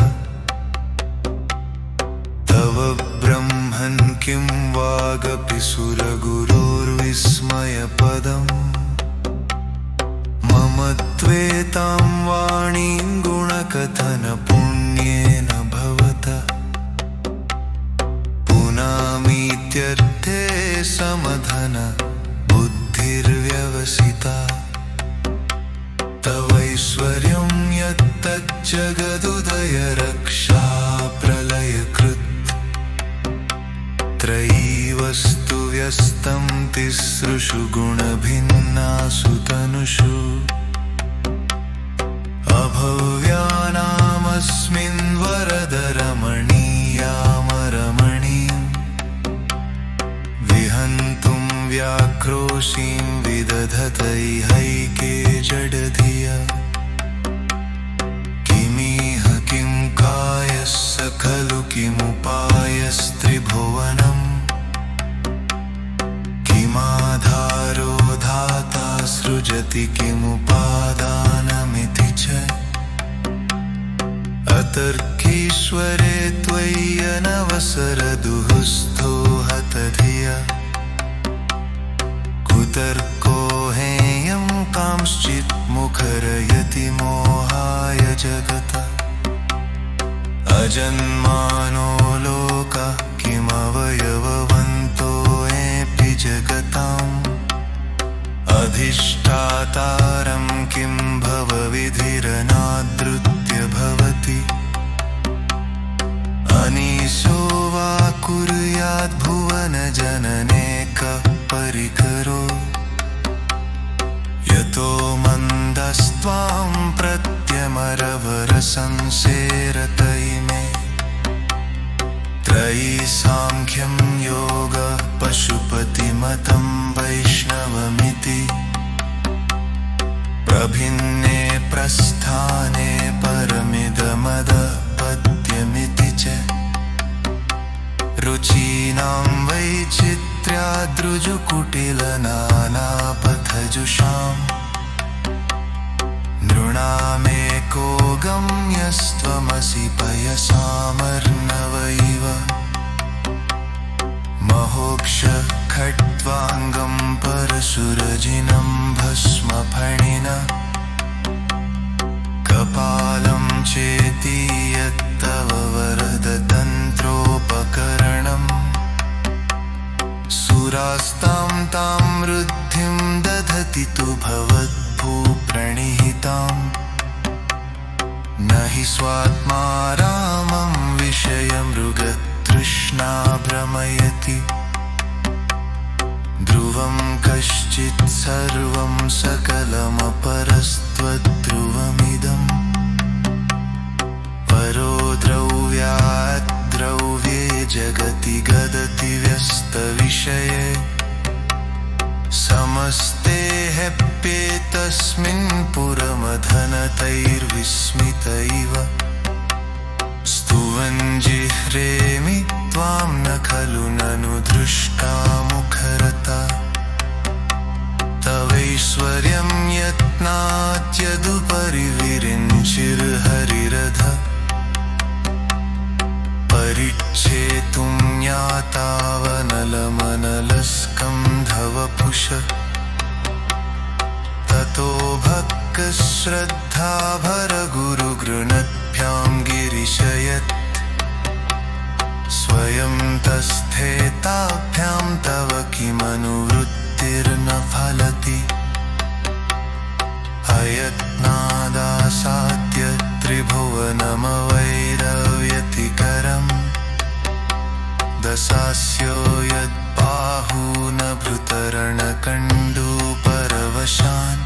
Speaker 1: तव ब्रह्मन् किं वागपि सुरगुरोर्विस्मयपदम् मम त्वेतां वाणीं गुणकथनपुण्येन भवतः पुनामीत्यर्थे समधन बुद्धिर्व्यवसिता तवैश्वर्यं यत्तज्जगदुदय रक्षा प्रलयकृत् त्रयी वस्तु व्यस्तं तिसृषु गुणभिन्नासु तनुषु अभव्यानामस्मिन् वरदरमणीयामरमणीं विहन्तुं व्याक्रोशीं विदधतैहैके जडधिया किमिह किं कायस्य खलु किमुपायस्त्रिभुवनम् किमाधारो धाता सृजति किमुपादानमिति च अतर्कीश्वरे त्वय्यनवसरदुःस्थो हतधिया कुतर्को हेयं कांश्चित् मुखरयति मोहाय जगत अजन्मानो लोका किमवयववन्तोऽपि जगताम् अधिष्ठातारं किं भवविधिरनादृत्य भवति अनीशो वा कुर्याद्भुवनजनने कः परिकरो यतो मन्दस्त्वां प्रत्यमरवरसंसेरतैमे त्रयी सांख्यं योगः पशुपतिमतं वैष्णवमिति प्रभिन्ने प्रस्थाने परमिदमदपद्यमिति च रुचीनां वैचित्र्याद्रुजुकुटिलनानापथजुषाम् नृणामेको गम्यस्त्वमसि पयसामर्णव इव महोक्ष खट्वाङ्गं परशुरजिनं भस्मफणिना कपालं चेति यत्तव वरदतन्त्रोपकरणम् सुरास्तां तां वृद्धिं दधति तु भवद्भूप्रणिहिताम् न हि स्वात्मा रामं विषयमृगतृष्णा भ्रमयति ध्रुवं कश्चित् सर्वं सकलमपरस्त्वद्ध्रुवमिदम् परो द्रव्यात् द्रव्ये जगति गदति व्यस्तविषये समस्ते ह्यप्येतस्मिन् पुरमधनतैर्विस्मित इव स्तुवन् जिह्रेमि त्वां न खलु ननु दृष्टा मुखरता तवैश्वर्यं यत्नात्यदुपरि विरिञ्चिर्हरिरथ परिच्छेतुं ज्ञातावनलमनलस्कन्धवपुष ततो भक्तश्रद्धाभरगुरुगृणद्भ्यां गिरिशयत् स्वयं तस्थेताभ्यां तव किमनुवृत्तिर्न फलति अयत्नादासाद्य त्रिभुवनमवैरव्यतिकरम् दशास्यो यद्बाहूनभृतरणकण्डूपरवशान्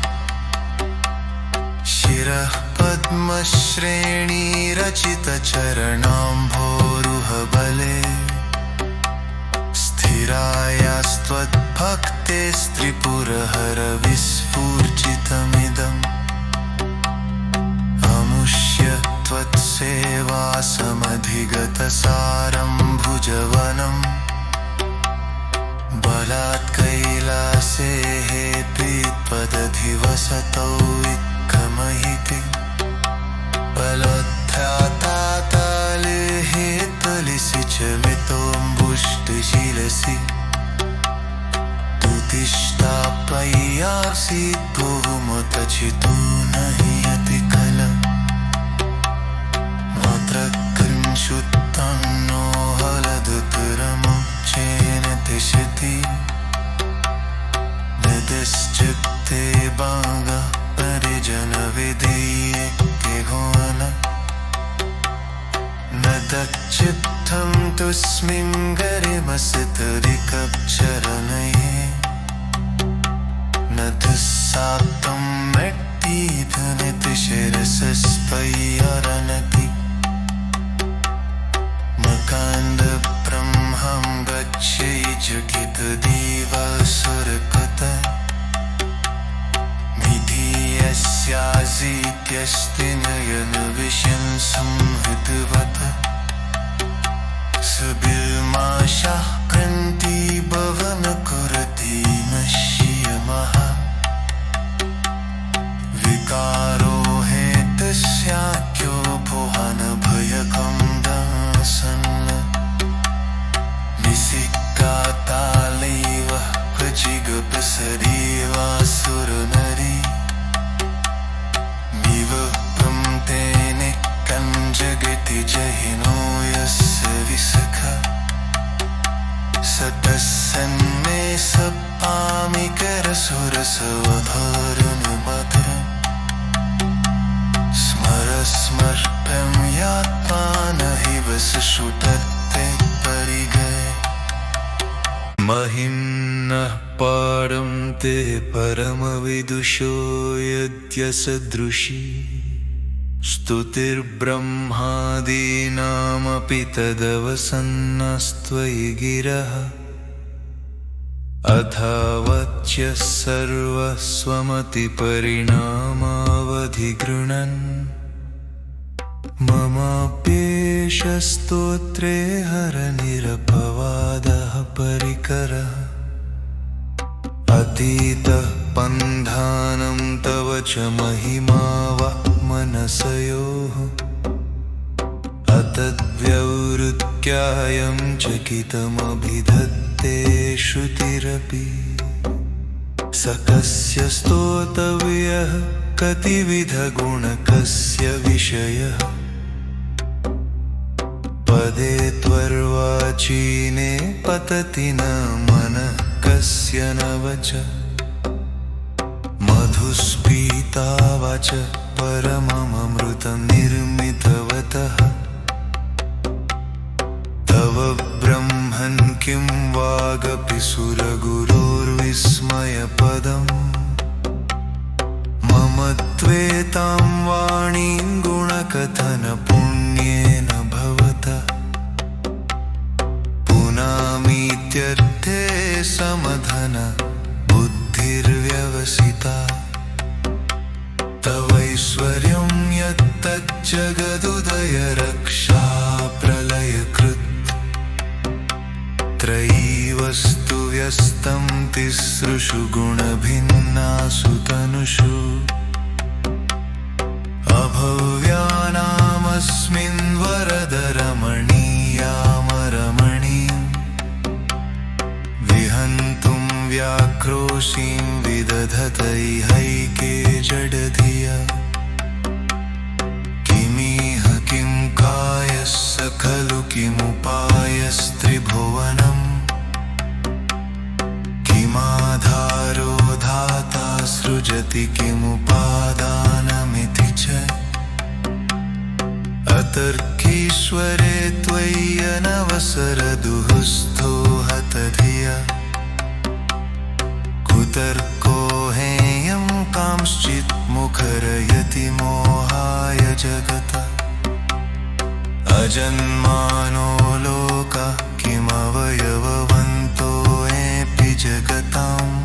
Speaker 1: शिरः पद्मश्रेणीरचितचरणाम्भोरुहबले स्थिरायास्त्वद्भक्तेस्त्रिपुरहरविस्फूर्जितमिदम् अमुष्य त्वत्सेवासमधिगतसारं भुजवनम् बलात् कैलासे हे प्रीत्पदधिवसतौ विक्रम महिते पलोत्थ्याताताले हेतलिसि च वितोऽम्बुष्टशिरसि तुतिष्ठापय्यासि बहुमतचितो नहि यति खल मात्रकृञ्शुत्तं नो हलदुतरमुच्चेन तिष्ठति निदिश्चित्ते बागा परिजनविधीये केघोन न दच्चित्तं तुस्मिं गरिमसितरिकक्षरणये न दुस्सात्तं मेट्टीधनितिशिरसस्पय्यरनति मकान्दब्रह्मं गच्छै जकितदिवासुरकृत विधियस्यासीत्यस्ति नयनविषं संहृतवत् सुबिल्माशाः क्रन्तिभवन कुरति नश्यमः विकारो हेतस्याख्यो भुवनभयकं दासन् निसिक्कातालैव जिगपसरीवासुरनरी विवप्रं तेने कञ्जगति जहिनो यस्य विसखा सतस्सन्मे सपामिकरसुरसवधारणमधुरम् स्मरस्मर्प्यं यात्मानहिव सुषुटत्ते परिगये महिम्नः पारं ते परमविदुषो यद्यसदृशी स्तुतिर्ब्रह्मादीनामपि तदवसन्नस्त्वयि गिरः अथावच्य सर्वस्वमतिपरिणामावधिगृणन् ममाप्येष स्तोत्रे हरनिरपवादः परिकरः अतीतः पन्धानं तव च महिमा वा मनसयोः अतद्व्यवृत्यायं चकितमभिधत्ते श्रुतिरपि स कस्य स्तोतव्यः कतिविधगुणकस्य विषयः पदे त्वर्वाचीने पतति न मनः कस्य न वच मधुस्पीता वाच परममृतं निर्मितवतः तव ब्रह्मन् किं वागपि सुरगुरोर्विस्मयपदम् मम त्वेतां वाणीं गुणकथनपुण्येन भवतः पुनामीत्यर्थे समधन बुद्धिर्व्यवसिता तवैश्वर्यं यत्तज्जगदुदय रक्षा प्रलयकृत् त्रयीवस्तु व्यस्तं तिसृषु गुणभिन्नासु तनुषु अभव्यानामस्मिन् वरदरमणीयामरमणीं विहन्तुं व्याक्रोशीं विदधतैहैके जडधिया किमिह किं कायस्य खलु किमुपायस्त्रिभुवनम् किमाधारो धाता सृजति किमुपादानमिति च अतर्कीश्वरे त्वय्यनवसरदुःस्थो हतधिया कुतर्को हेयं कांश्चित् मुखरयति मोहाय जगत अजन्मानो लोका किमवयववन्तोऽपि जगताम्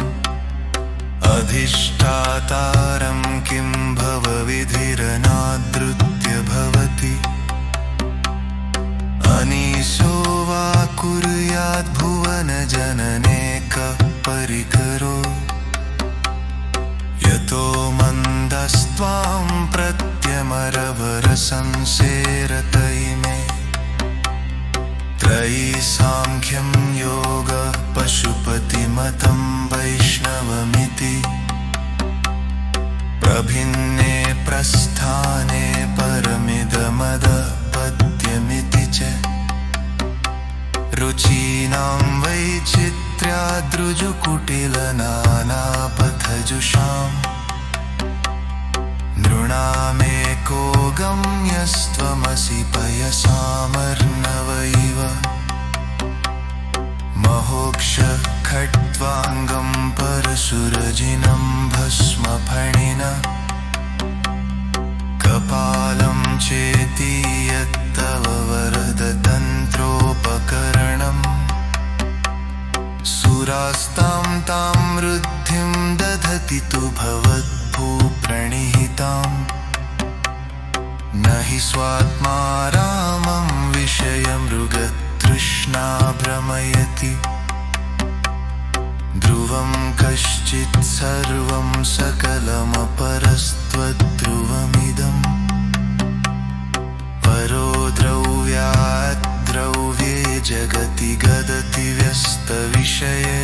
Speaker 1: अधिष्ठातारं किं भवविधिरनादृत्य भवति अनीशो वा कुर्याद्भुवनजनने कः परिकरो यतो मन्दस्त्वां रसंसेरतैमे त्रयी सांख्यं योग पशुपतिमतं वैष्णवमिति प्रभिन्ने प्रस्थाने परमिदमदपद्यमिति च रुचीनां वैचित्र्याद्रुजुकुटिलनानापथजुषाम् नृणामेको गम्यस्त्वमसि पयसामर्णव इव महोक्ष खट्वाङ्गं परशुरजिनं भस्मफणिन कपालं चेति यत्तव वरदतन्त्रोपकरणम् सुरास्तां तां वृद्धिं दधति तु भवद्भूप्रणिहिताम् न हि स्वात्मा रामं विषयमृगतृष्णा भ्रमयति ध्रुवं कश्चित् सर्वं सकलमपरस्त्वद्ध्रुवमिदम् परो द्रव्यात् द्रव्ये जगति गदति व्यस्तविषये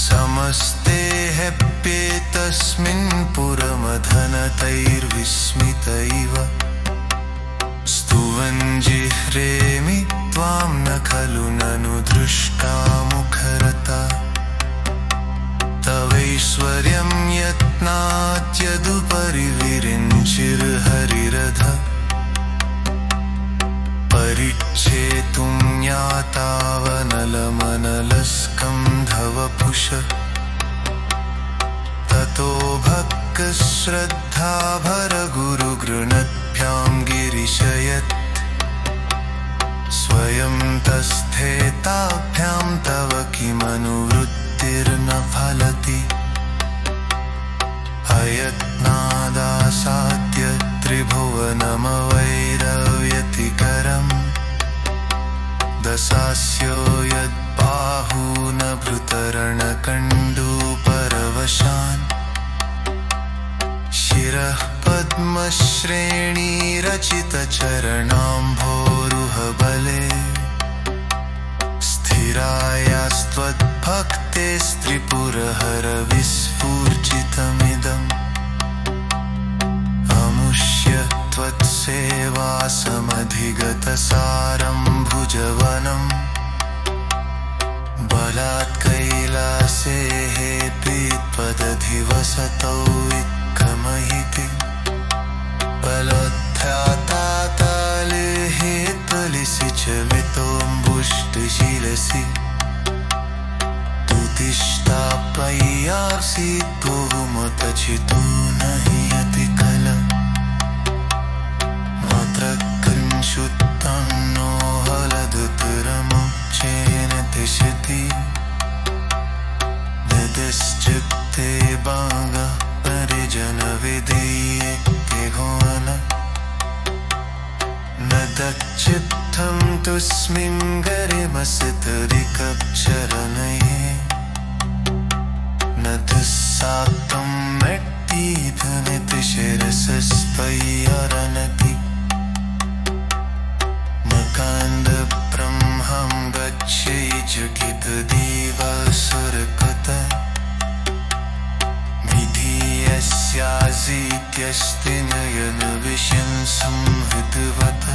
Speaker 1: समस्ते ह्यप्येतस्मिन् पुरमधनतैर्विस्मित इव स्तुवन् जिह्रेमि त्वां न खलु ननु दृष्टा मुखरता तवैश्वर्यं यत्नात्यदुपरि विरिञ्चिर्हरिरथ परिच्छेतुं ज्ञातावनलमनलस्कन्धवपुष ततो भक्तश्रद्धाभरगुरुगृणद्भ्यां गिरिशयत् स्वयं तस्थेताभ्यां तव किमनुवृत्तिर्न फलति अयत्नादासाद्य त्रिभुवनमवैरव्यतिकरम् दशास्यो यद्बाहूनभृतरणकण्डूपरवशान् शिरः पद्मश्रेणीरचितचरणाम्भोरुहबले स्थिरायास्त्वद्भक्तेस्त्रिपुरहरविस्फूर्जितमिदम् अमुष्य त्वत्सेवासमधिगतसारं भुजवनम् बलात् कैलासे प्रीत्वदधिवसतौ इत्कमहिति बलोत्थ्याताताले हेत्वलिसि च वितोऽम्बुष्टशिलसि तुतिष्ठाप्यय्यासि बहुमतचितो न हि यतिकल मात्रकृञ्शुत्तं नो हलदुतरमुच्चेन तिष्ठति यदश्चित्ते बागा परिजनविधीये घोन न दच्चित्तं तुस्मिन् गरिमसितरिकक्षरनये न दुस्साक्तं मट्टीधनितशिरसस्त्वय्यरनति मकान्दब्रह्मं गच्छै जुगितदेवासुरकृत विधियस्यासीत्यस्ति नयनविषयं संहृतवत्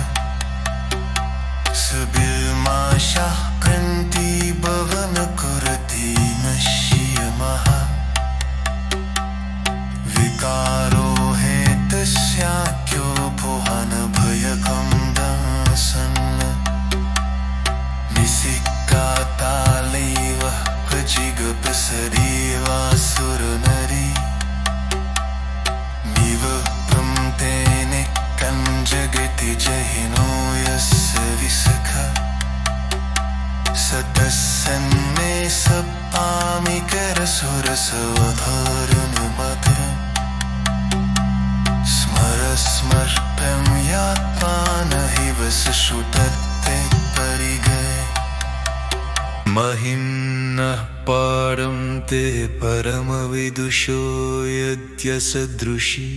Speaker 1: सुबिल्माशाः क्रन्ति भवनकुरति नश्यमः विकारो हेतस्याख्यो भुवनभयकं दासन् विसिक्कातालैव जिगपसरीवासुरनरी विवप्रं तेने कञ्जगति जहिनो यस्य विसख सतस्सन्मे सपामिकरसुरसवधारणमधुरम् स्मरस्मर्प्यं यात्मा न हि वसुषुतत्ते परिगये महिम्नः पारं ते परमविदुषो यद्यसदृशी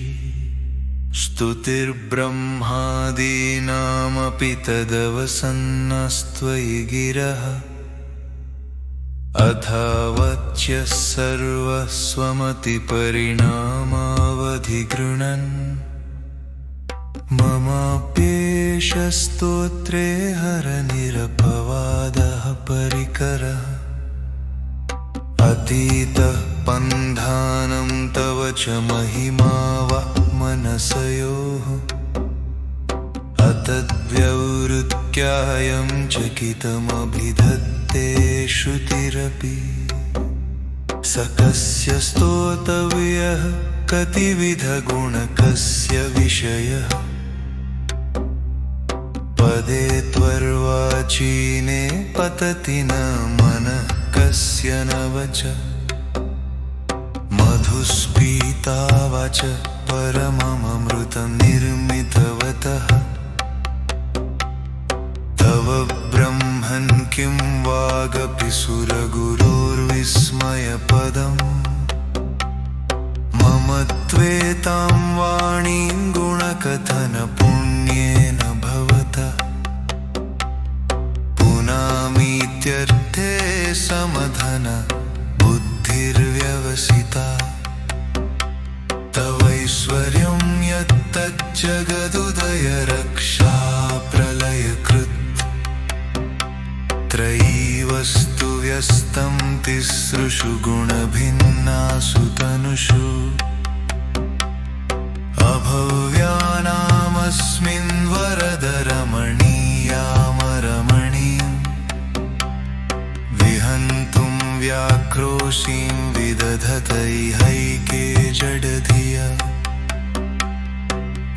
Speaker 1: स्तुतिर्ब्रह्मादीनामपि तदवसन्नस्त्वयि गिरः अथावच्यः सर्वस्वमतिपरिणामावधिगृणन् ममाप्येष स्तोत्रे हरनिरपवादः परिकरः अतीतः पन्धानं तव च महिमा वा मनसयोः अतद्व्यवृत्यायं चकितमभिधत्ते श्रुतिरपि स कस्य स्तोतव्यः कतिविधगुणकस्य विषयः पदे त्वर्वाचीने पतति न मनः कस्य न वच मधुस्पीता वाच परममृतं निर्मितवतः तव ब्रह्मन् किं वागपि सुरगुरोर्विस्मयपदम् मम त्वेतां वाणीं गुणकथनपुण्येन भवतः पुनामीत्यर्थे समधन बुद्धिर्व्यवसिता तवैश्वर्यं यत्तज्जगदुदय रक्षा प्रलयकृत् त्रयीवस्तु व्यस्तं तिसृषु गुणभिन्नासु तनुषु अभव्यानामस्मिन् वरदरमणीयामरमणीं विहन्तुं व्याक्रोशीं विदधतैहैके जडधिया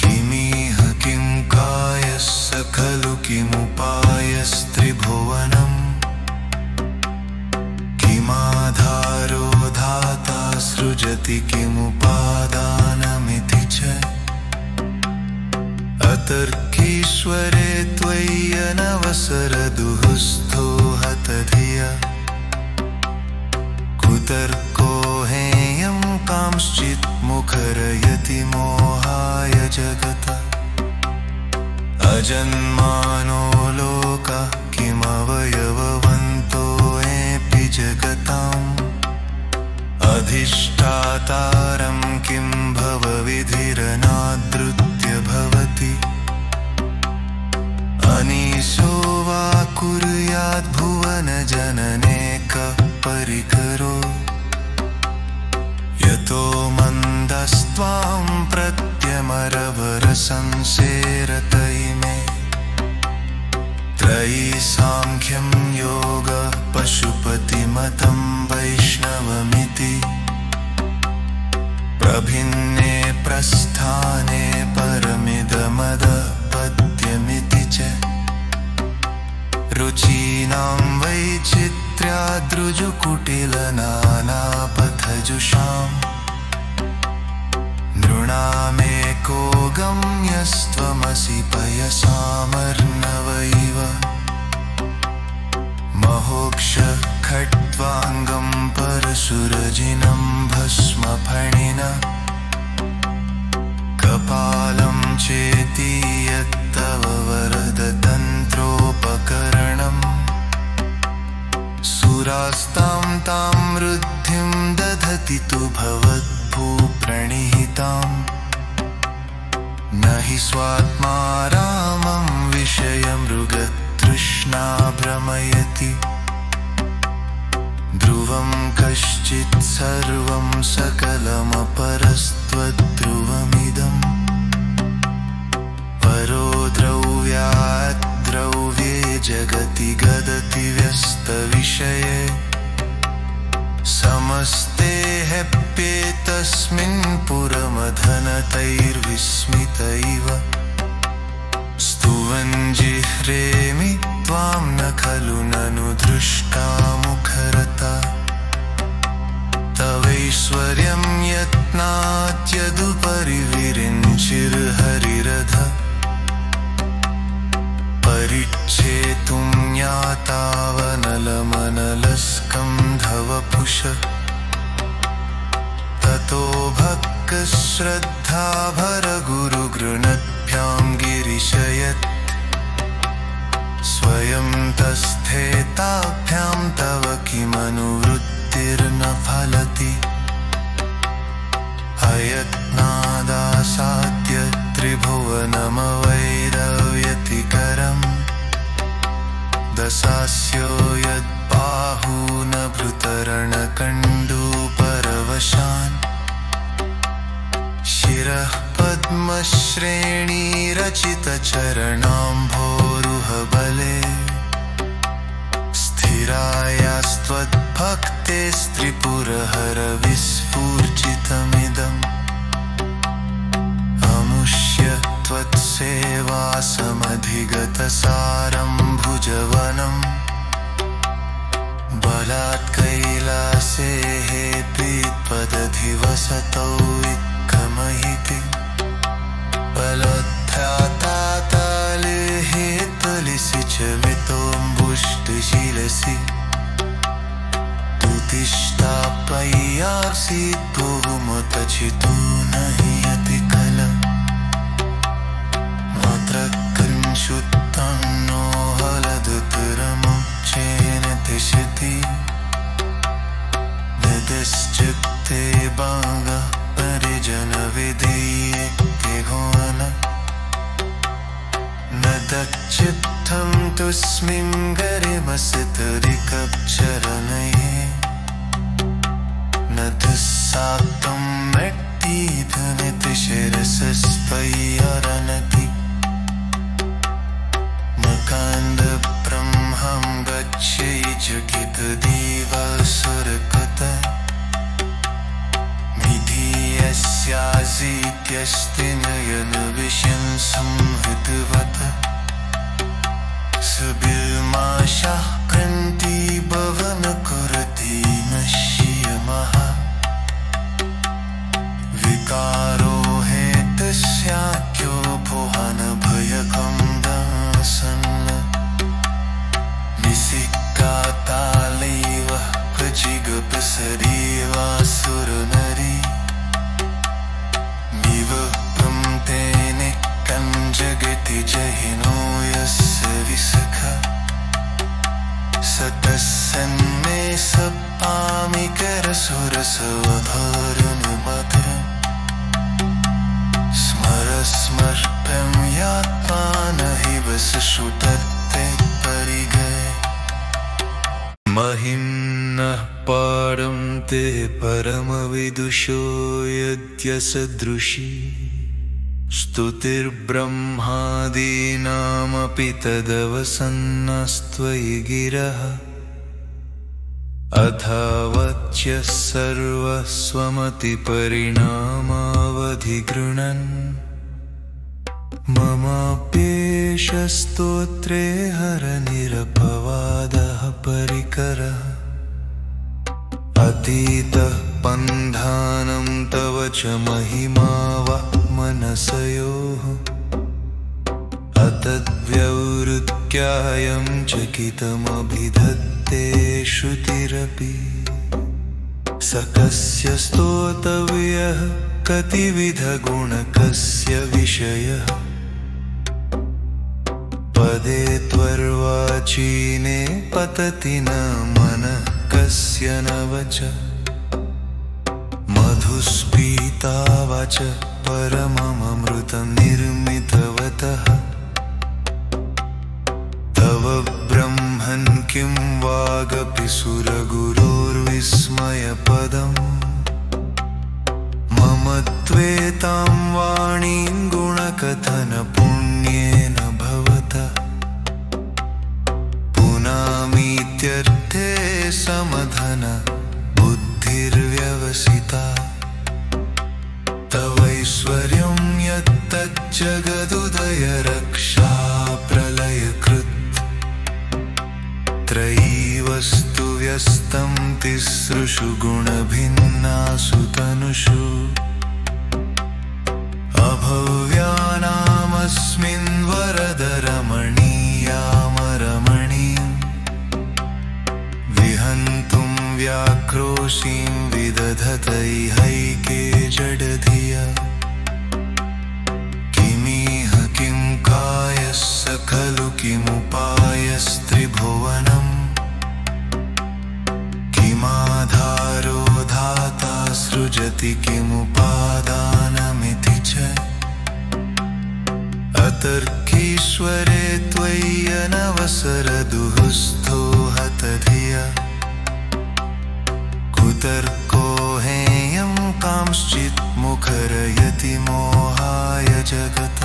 Speaker 1: किमिह किं कायस्य खलु किमुपायस्त्रिभुवनम् किमाधारो धाता सृजति किमुपादानमिति च अतर्कीश्वरे त्वय्यनवसरदुःस्थो हतधिया कुतर्को हेयं कांश्चित् मुखरयति मोहाय जगता अजन्मानो लोकः किमवयववन्तोऽपि जगताम् अधिष्ठातारं किं भवविधिरनादृत्य भवति अनीशो वा कुर्याद्भुवनजनने कः परिकरो यतो मन्दस्त्वां प्रत्यमरवरसंसेरतैमे त्रयी सांख्यं योगः पशुपतिमतं वैष्णवमिति प्रभिन्ने प्रस्थाने परमिदमदपद्यमिति च रुचीनां वैचित्र्याद्रुजुकुटिलनानापथजुषाम् नृणामेको गम्यस्त्वमसि पयसामर्णवैव महोक्ष खट्वाङ्गं परशुरजिनं भस्मफणिन कपालं चेति यत्तव वरदतन्त्रोपकरणम् सुरास्तां तां वृद्धिं दधति तु भवद्भूप्रणिहिताम् न हि स्वात्मा रामं विषयमृगतृष्णा भ्रमयति ध्रुवं कश्चित् सर्वं सकलमपरस्त्वद्ध्रुवमिदम् परो द्रव्यात् द्रव्ये जगति गदति व्यस्तविषये समस्ते ह्यप्येतस्मिन् पुरमधनतैर्विस्मितैव स्तुवन् जिह्रेमि त्वां न खलु ननु दृष्टा मुखरता तवैश्वर्यं यत्नात्यदुपरि विरिञ्चिर्हरिरध परिच्छेतुं ज्ञातावनलमनलस्कन्धवपुष ततो भक्क श्रद्धा भर गुरुगृणभ्यां गिरिशयत् स्वयं तस्थेताभ्यां तव किमनुवृत्तिर्न फलति अयत्नादासाद्य त्रिभुवनमवैरव्यतिकरम् दशास्यो यद्बाहूनभृतरणकण्डूपरवशान् शिरः पद्मश्रेणीरचितचरणाम्भोरुहबले स्थिरायास्त्वद्भक्तेस्त्रिपुरहर विस्फूर्जितमिदम् अमुष्य त्वत्सेवासमधिगतसारं भुजवनम् बलात् कैलासे प्रीत्पदधिवसतौ इत्थमहिति बलोद्ध्याताताले हेतलिसि च वितोऽम्बुष्टशिलसि तुतिष्ठाप्यय्यासीत् बहुमतचितो न हि यति खल मात्र कंशुत्तं नो हलदुतरमुच्चेन तिष्ठति निदिश्चित्ते बागा परिजनविधीये घोन न दच्चित्तं तुस्मिं गरिमसितरिकचरणये न दुस्साक्तं मेट्टिधनितिशिरसस्त्वय्यरनति मकान्दब्रह्मं गच्छै चकितदिवासुरकृत मिथीयस्यासीत्यस्ति नयनविषं संहृतवत् सुबिल्माशाः क्रन्तिभवनकुरति नश्यमः विकारो हेतस्याख्यो भुवनभयकं दासन् निसिक्कातालैव प्रजिगपसरीवासुरनरी विवक्तं तेने कञ्जगति जहिनो यस्य विसख सतस्सन्मे सपामिकरसुरसवधारणमधुरम् स्मरस्मर्प्यं यात्मानहि वसुषुतत्ते परिगये महिम्नः पारं ते परमविदुषो यद्यसदृशी स्तुतिर्ब्रह्मादीनामपि तदवसन्नस्त्वयि गिरः अथावच्य सर्वस्वमतिपरिणामावधिगृणन् ममाप्येष स्तोत्रे हरनिरपवादः परिकरः अतीतः पन्धानं तव च महिमा वा मनसयोः अतद्व्यवृत्यायं चकितमभिधत्ते श्रुतिरपि स कस्य स्तोतव्यः कतिविधगुणकस्य विषयः पदे त्वर्वाचीने पतति न मनः कस्य न वच मधुस्पीता वाच परममृतं निर्मितवतः तव ब्रह्मन् किं वागपि सुरगुरोर्विस्मयपदम् मम त्वेतां वाणीं गुणकथनपुण्येन भवतः पुनामीत्यर्थे समधन बुद्धिर्व्यवसिता तवैश्वर्यं यत्तज्जगदुदय रक्षा प्रलयकृत् त्रयीवस्तु व्यस्तं तिसृषु गुणभिन्नासु तनुषु अभव्यानामस्मिन् वरदरमणीयामरमणीं विहन्तुं व्याक्रोशीं विदधत् तैहैके जडधिया किमिह किं कायस्स खलु किमुपायस्त्रिभुवनम् किमाधारो धाता सृजति किमुपादानमिति च अतर्कीश्वरे त्वय्यनवसरदुःस्थो हतधिया कुतर्को हेयं कांश्चित् मुखरयति मोहाय जगत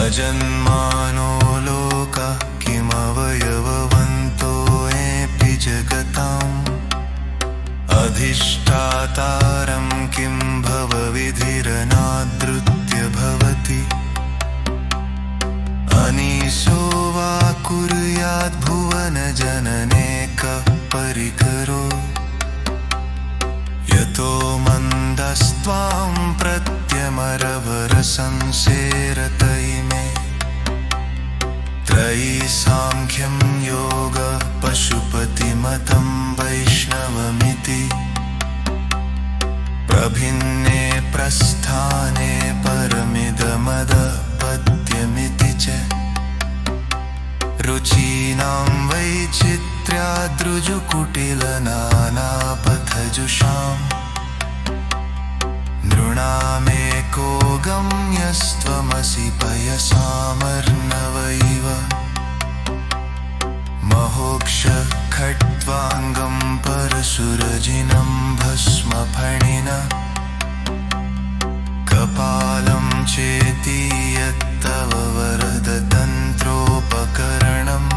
Speaker 1: अजन्मानो लोका किमवयववन्तोऽपि जगताम् अधिष्ठातारं किं भवविधिरनादृत्य भवति अनीशो वा कुर्याद् भुवनजनने कः परिकरो यतो मन्दस्त्वां प्रत्यमरवरसंसेरत इमे त्रयी सांख्यं योगः पशुपतिमतं वैष्णवमिति प्रभिन्ने प्रस्थाने परमिदमदपत्यमिति च रुचीनां वैचित्र्याद्रुजुकुटिलनानापथजुषाम् नृणामेको गम्यस्त्वमसि पयसामर्णव इव महोक्षः खट्वाङ्गं परशुरजिनं भस्मफणिना कपालं चेति यत्तव वरदतन्त्रोपकरणम्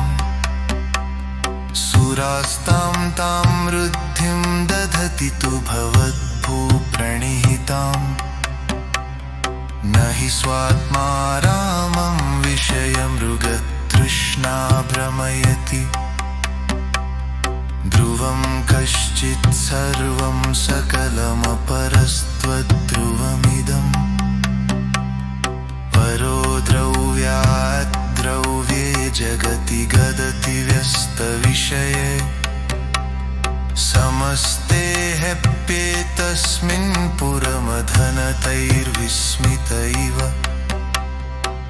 Speaker 1: सुरास्तां तां वृद्धिं दधति तु भवद्भूप्रणिहिताम् न हि स्वात्मा रामं विषयमृगतृष्णा भ्रमयति ध्रुवं कश्चित् सर्वं सकलमपरस्त्वद्ध्रुवमिदम् परो द्रव्यात् द्रव्ये जगति गदति व्यस्तविषये समस्ते ह्यप्येतस्मिन् पुरमधनतैर्विस्मित इव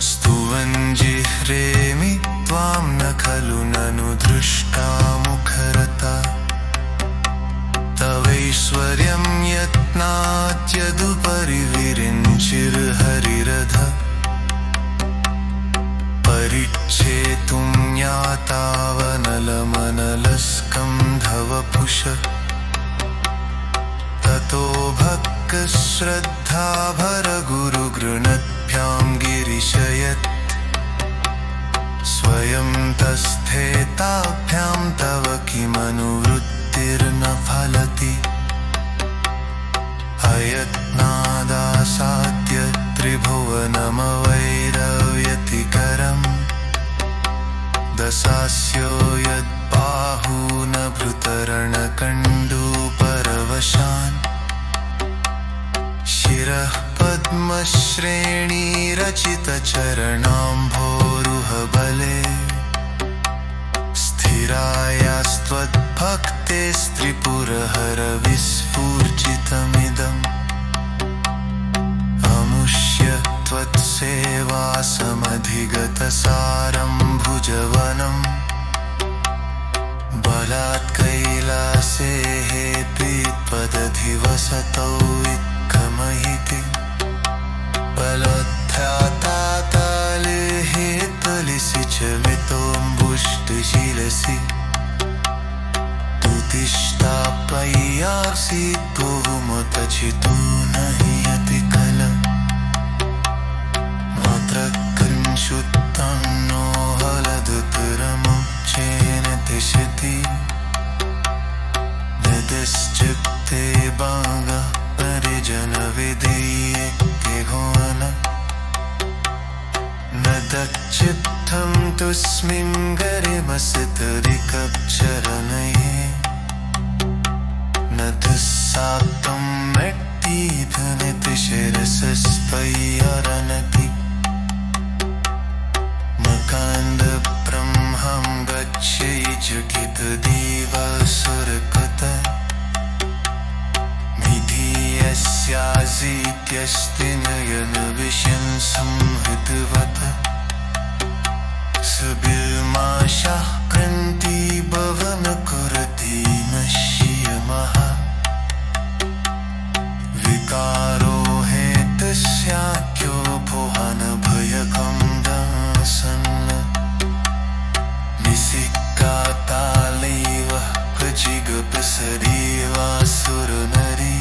Speaker 1: स्तुवन् जिह्रेमि त्वां न खलु ननु दृष्टा मुखरता तवैश्वर्यं यत्नात्यदुपरि विरिञ्चिर्हरिरध परिच्छेतुं ज्ञातावनलमनलस्कन्धवपुष ततो भक्तश्रद्धाभरगुरुगृणद्भ्यां गिरिशयत् स्वयं तस्थेताभ्यां तव किमनुवृत्तिर्न फलति अयत्नादासाद्य त्रिभुवनमवैरव्यतिकरम् दशास्यो यद्बाहूनभृतरणकण्डूपरवशान् शिरः पद्मश्रेणीरचितचरणाम्भोरुहबले स्थिरायास्त्वद्भक्तेस्त्रिपुरहरविस्फूर्जितमिदम् अमुष्य त्वत्सेवासमधिगतसारं भुजवनम् बलात् कैलासेः त्वदधिवसतौ इत्थमहिति बलोत्थ्यातातालेः तलिसि च मितोऽम्बुष्टशिरसि तुतिष्ठाप्यय्यासि बहुमतचितो न हि यतिकल मात्रकृञ्शुत्तं नो हलदुतरमुच्चेन तिष्ठति ददश्चित्ते बागा परिजनविधीये घोन न दक्षिप्तं तुस्मिन् गरिमसितरिकक्षरणये न दुस्साक्तं मट्टीधनितिशिरसस्त्वय्यरनति मकान्दब्रह्मं गच्छै जगितदेवासुरकृत यत्यस्तिनयन विषं संहृतवत सबिल्माशाः क्रन्तिभवन कुरति नश्यमः विकारो हेतस्याख्यो भुवन भयकं दासन् निसिक्कातालैव क्वचिगपसरीवासुरनरी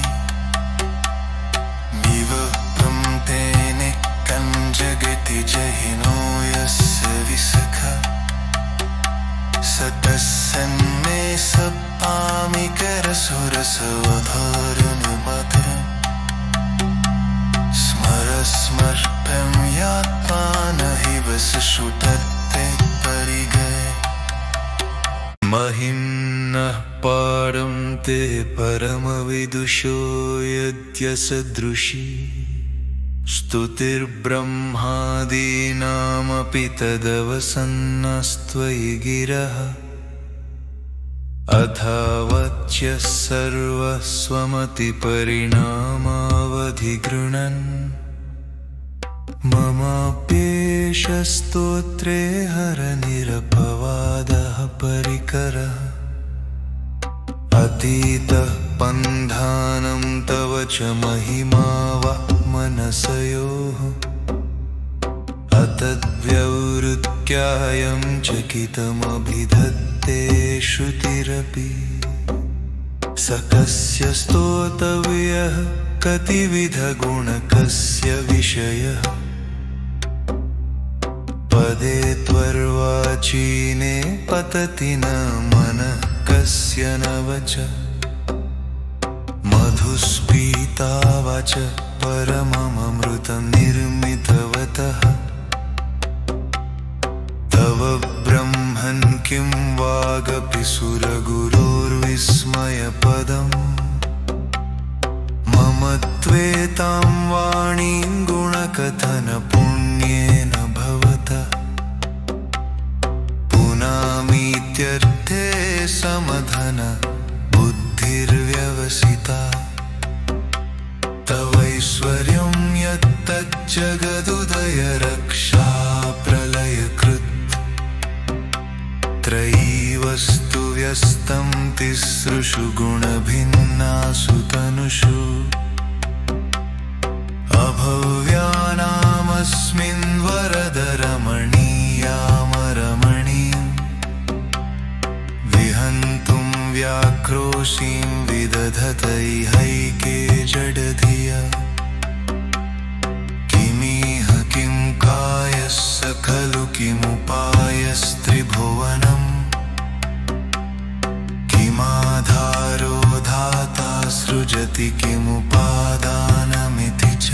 Speaker 1: निवप्तं तेने कञ्जगति जहिनो यस्य विसखा सतस्सन्मे सपामिकरसुरसवधारणमधुरम् स्मरस्मर्प्यं यात्मानहिव सुषुतत्ते परिगये महिम्नः पारं ते परमविदुषो यद्यसदृशी स्तुतिर्ब्रह्मादीनामपि तदवसन्नस्त्वयि गिरः अथावच्य सर्वस्वमतिपरिणामावधिगृणन् ममाप्येष स्तोत्रे हरनिरपवादः परिकरः अतीतः पन्धानं तव च महिमा वा मनसयोः अतद्व्यवृत्यायं चकितमभिधत्ते श्रुतिरपि स कस्य स्तोतव्यः कतिविधगुणकस्य विषयः पदे त्वर्वाचीने पतति न मनः कस्य न वच मधुस्पीता वाच परममृतं निर्मितवतः तव ब्रह्मन् किं वागपि सुरगुरोर्विस्मयपदम् मम त्वेतां वाणीं गुणकथनपुण्येन भवतः पुनामीत्यर्थे समधन बुद्धिर्व्यवसिता तवैश्वर्यं यत्तज्जगदुदय रक्षा प्रलयकृत् त्रयी वस्तु व्यस्तं तिसृषु गुणभिन्नासु तनुषु अभव्यानामस्मिन् वरदरमणीयामरमणीं विहन्तुं व्याक्रोशीं विदधतैहैके जडधिया किमिह किं कायस्य खलु किमुपायस्त्रिभुवनम् किमाधारो धाता सृजति किमुपादानमिति च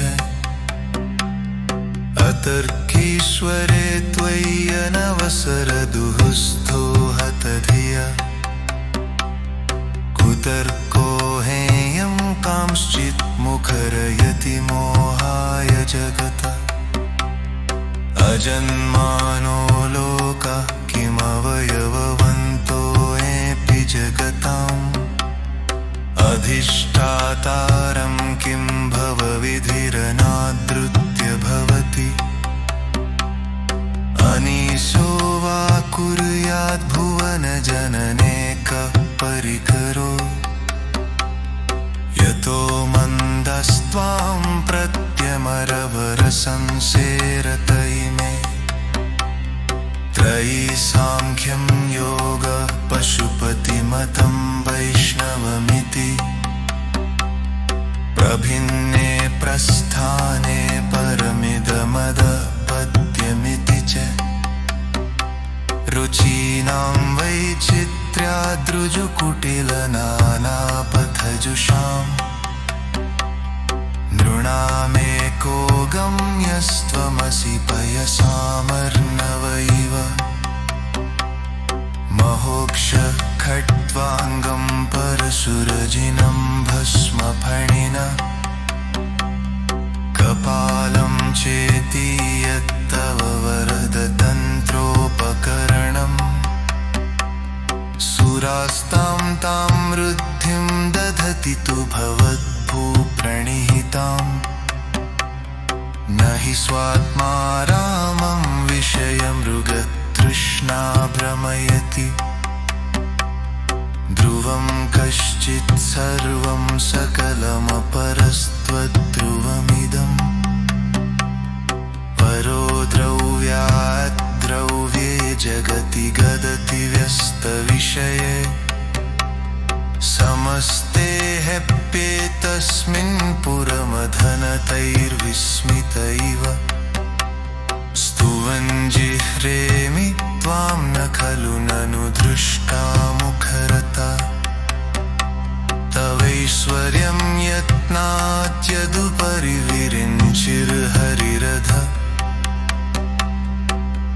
Speaker 1: अतर्कीश्वरे त्वय्यनवसरदुःस्थो हतधिया कुतर्को हेयं कांश्चित् मुखरयति मोहाय जगत अजन्मानो लोका किमवयववन्तोऽपि जगताम् अधिष्ठातारं किं भवविधिरनादृत्य भवति अनीशो वा कुर्याद्भुवनजनने कः परिकरो यतो मन्दस्त्वां प्रत्यमरवरसंसेरतैमे त्रयी सांख्यं योगः पशुपतिमतं वैष्णवमिति प्रभिन्ने प्रस्थाने परमिदमदपद्यमिति च रुचीनां वैचित्र्यादृजुकुटिलनानापथजुषाम् नृणामेको गम्यस्त्वमसि पयसामर्णवैव महोक्षखट्वाङ्गं परशुरजिनं भस्मफणिना कपालं चेति यत्तव वरदतन्त्रोपकरणम् सुरास्तां तां वृद्धिं दधति तु भवद्भूप्रणिहिताम् हि स्वात्मा रामं विषयमृगतृष्णा भ्रमयति ध्रुवं कश्चित् सर्वं सकलमपरस्त्वद्ध्रुवमिदम् परो द्रव्यात् द्रव्ये जगति गदति व्यस्तविषये समस्ते ह्यप्येतस्मिन् पुरमधनतैर्विस्मित इव स्तुवन् जिह्रेमि त्वां न खलु ननु दृष्टा मुखरता तवैश्वर्यं यत्नात्यदुपरि विरिञ्चिर्हरिरथ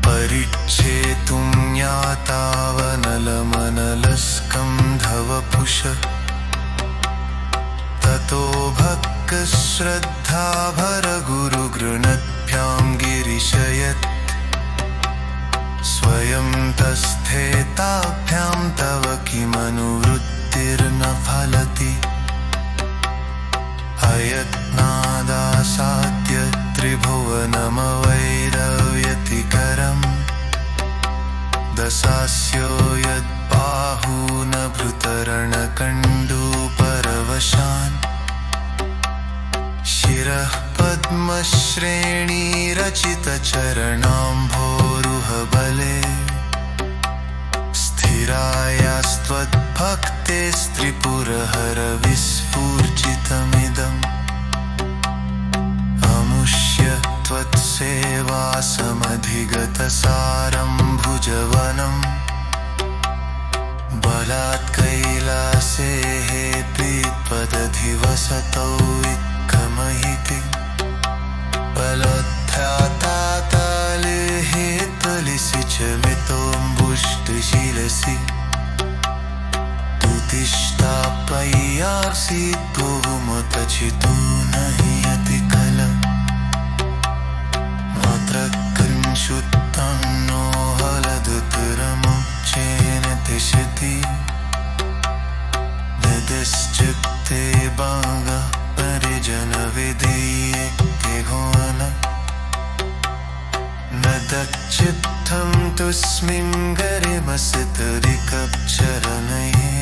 Speaker 1: परिच्छेतुं ज्ञातावनलमनलस्कन्धवपुष ततो भक्तश्रद्धाभरगुरुगृणद्भ्यां गिरिशयत् स्वयं तस्थेताभ्यां तव किमनुवृत्तिर्न फलति अयत्नादासाद्य त्रिभुवनमवैरव्यतिकरम् दशास्यो यद्बाहूनभृतरणकण्डूपरवशान् शिरः पद्मश्रेणीरचितचरणाम्भोरुहबले स्थिरायास्त्वद्भक्तेस्त्रिपुरहरविस्फूर्जितमिदम् अमुष्य त्वत्सेवासमधिगतसारं भुजवनम् बलात् कैलासे प्रीत्पदधिवसतौ इत्थमहिति बलध्याताताले हेत्वलिसि च मितोऽम्बुष्टशिरसि तुतिष्ठाप्यय्यासि बहुमतचितो न हि यतिकल मात्रकंशुत्तं नो हलदुतरमुच्चेन तिष्ठति ददश्चित्ते बागा परिजनविधीये घोन न दक्षिप्तं तुस्मिन् गरिमसितरिकप्चरणये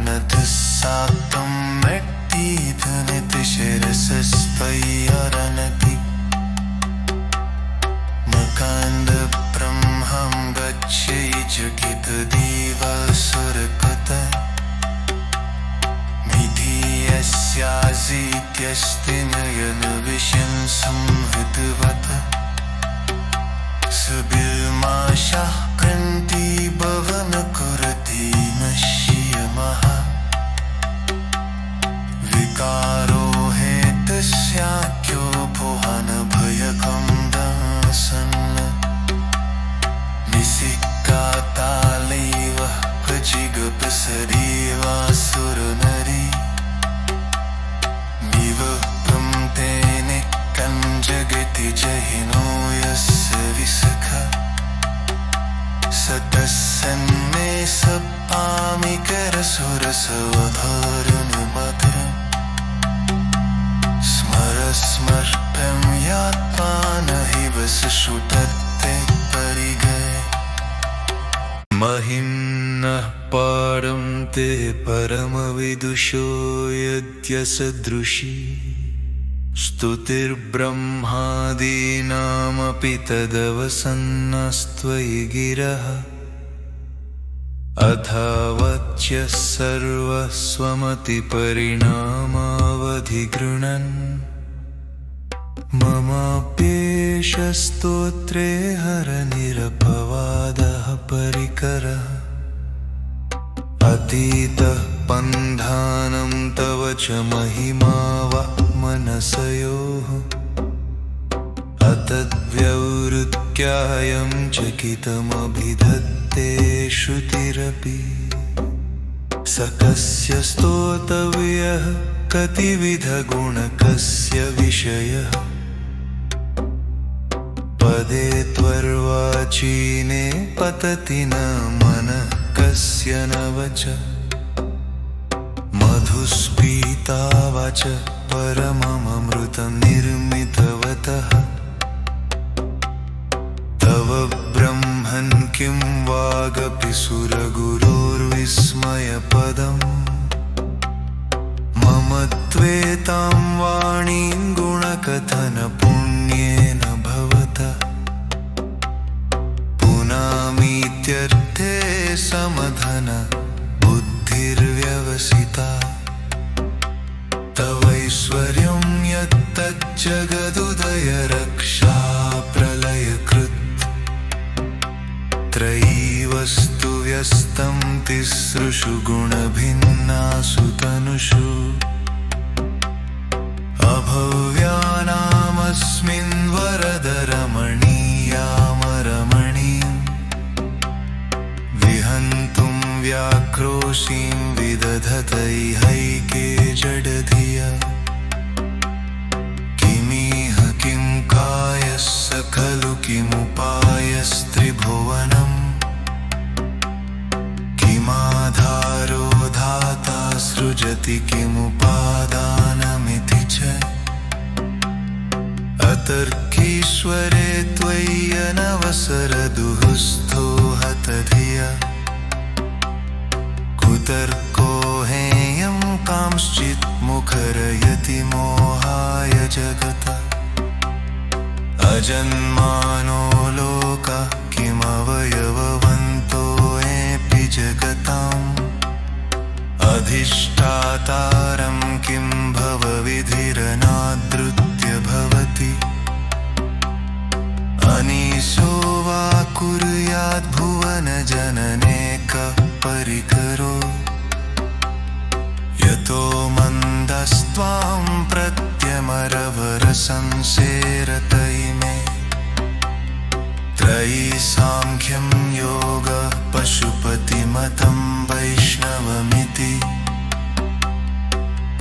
Speaker 1: न दुस्साक्तं मट्टीधनितिशिरसस्त्वय्यरनति मकान्दब्रह्मं गच्छै जगितदेवासुरकृत विधीयस्यासीत्यस्ति नयनविषं संहृतवत सुबिर्माशाः क्रन्तिभवन कुरति नश्यमः विकारो हेतस्याख्यो भुवनभयकं दासन् निसिक्कातालैव भजिगपसरीवासुरनरी विवक्तं तेने कञ्जगति जहिनो यस्य विसख सतस्सन्मे सपामिकरसुरसवधारणमधुरम् स्मरस्मर्प्यं यात्मा न हि वसुषुतत्ते परिगये महिम्नः पारं ते परमविदुषो यद्यसदृशी स्तुतिर्ब्रह्मादीनामपि तदवसन्नस्त्वयि गिरः अथावच्य सर्वस्वमतिपरिणामावधिगृणन् ममाप्येष स्तोत्रे हरनिरपवादः परिकरः अतीतः पन्धानं तव च महिमा वा मनसयोः अतद्व्यवृत्यायं चकितमभिधत्ते श्रुतिरपि स कस्य स्तोतव्यः कतिविधगुणकस्य विषयः पदे त्वर्वाचीने पतति न मनः कस्य न वच मधुस्पीता वाच परममृतं निर्मितवतः तव ब्रह्मन् किं वागपि सुरगुरोर्विस्मयपदम् मम त्वेतां वाणीं गुणकथनपुण्येन भवतः पुनामीत्यर्थे समधन बुद्धिर्व्यवसिता तवैश्वर्यं यत्तज्जगदुदय रक्षा प्रलयकृत् त्रयीवस्तु व्यस्तं तिसृषु गुणभिन्नासु तनुषु अभव्यानामस्मिन् वरदरमणीयामरमणीं विहन्तुं व्याक्रोशीं विदधतैहैके जडधिया किमिह किं कायस्य खलु किमुपायस्त्रिभुवनम् किमाधारो धाता सृजति किमुपादानमिति च अतर्कीश्वरे त्वय्यनवसरदुःस्थो हतधिया कुतर्को हेयं कांश्चित् मुखरयति मोहाय जगत अजन्मानो लोका किमवयववन्तोऽपि जगताम् अधिष्ठातारं किं भवविधिरनादृत्य भवति अनीशो वा कुर्याद्भुवनजनने कः परिकरो यतो मन्दस्त्वां प्रत्यमरवरसंसेरतैमे त्रयी सांख्यं योगः पशुपतिमतं वैष्णवमिति